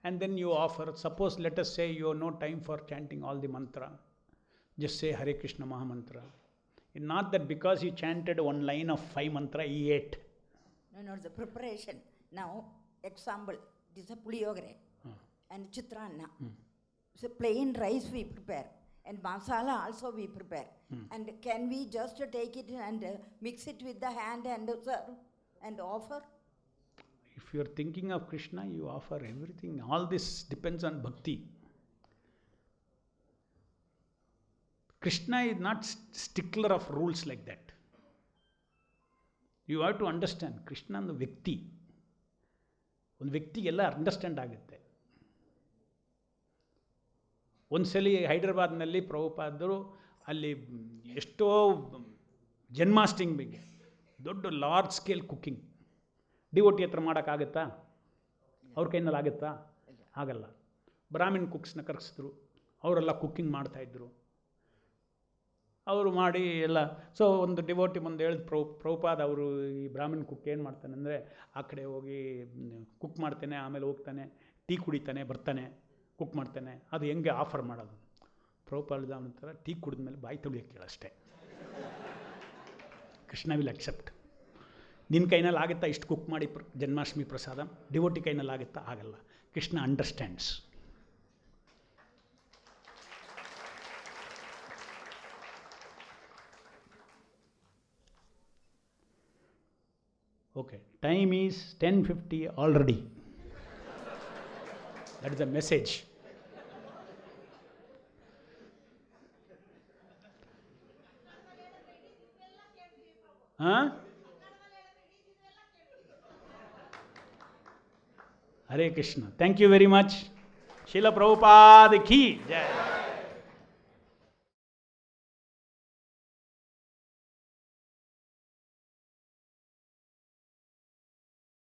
and then you offer. Suppose, let us say you have no time for chanting all the mantra. Just say Hare Krishna Mahamantra. It's not that because he chanted one line of 5 mantra, he ate. No, the preparation. Now, example, this is a puliyogare and chitrana. So plain rice we prepare, and masala also we prepare. And can we just take it and mix it with the hand and serve and offer? If you are thinking of Krishna, you offer everything. All this depends on bhakti. Krishna is not stickler of rules like that. You have to understand, Krishna is a ವ್ಯಕ್ತಿ. ಒಂದು ವ್ಯಕ್ತಿಗೆಲ್ಲ understand ಆಗುತ್ತೆ. ಒಂದ್ಸಲಿ ಹೈದ್ರಾಬಾದ್ನಲ್ಲಿ ಪ್ರಭುಪಾದರು ಅಲ್ಲಿ ಎಷ್ಟೋ ಜನ್ಮಾಷ್ಟಮಿ ದೊಡ್ಡ large scale cooking devotee ಹತ್ರ ಮಾಡೋಕ್ಕಾಗತ್ತಾ? ಅವ್ರ ಕೈನಲ್ಲಿ ಆಗುತ್ತಾ? ಆಗಲ್ಲ. ಬ್ರಾಹ್ಮಿನ್ ಕುಕ್ಸ್ನ ಕರೆಸಿದ್ರು, ಅವರೆಲ್ಲ ಕುಕ್ಕಿಂಗ್ ಮಾಡ್ತಾಯಿದ್ರು. ಅವರು ಮಾಡಿ ಎಲ್ಲ. ಸೊ ಒಂದು ಡಿವೋಟಿ ಮುಂದೆ ಹೇಳಿದ ಪ್ರಭುಪಾದ ಅವರು ಈ ಬ್ರಾಹ್ಮಿನ್ ಕುಕ್ ಏನು ಮಾಡ್ತಾನೆ ಅಂದರೆ, ಆ ಕಡೆ ಹೋಗಿ ಕುಕ್ ಮಾಡ್ತಾನೆ, ಆಮೇಲೆ ಹೋಗ್ತಾನೆ, ಟೀ ಕುಡಿತಾನೆ, ಬರ್ತಾನೆ, ಕುಕ್ ಮಾಡ್ತಾನೆ. ಅದು ಹೆಂಗೆ ಆಫರ್ ಮಾಡೋದು? ಪ್ರಭುಪಾದ ಅಂತಾರೆ, ಟೀ ಕುಡಿದ್ಮೇಲೆ ಬಾಯಿ ತೊಳಿಯೋಕ್ಕೆ ಕೇಳಷ್ಟೇ. Krishna will accept. ನಿನ್ನ ಕೈನಲ್ಲಿ ಆಗುತ್ತಾ ಇಷ್ಟು ಕುಕ್ ಮಾಡಿ ಜನ್ಮಾಷ್ಟಮಿ ಪ್ರಸಾದ? ಡಿವೋಟಿ ಕೈನಲ್ಲಿ ಆಗುತ್ತಾ? ಆಗಲ್ಲ. Krishna understands. Okay, time is 10:50 already. That is the message. Huh? Hare Krishna. Thank you very much. Srila Prabhupada ki jai.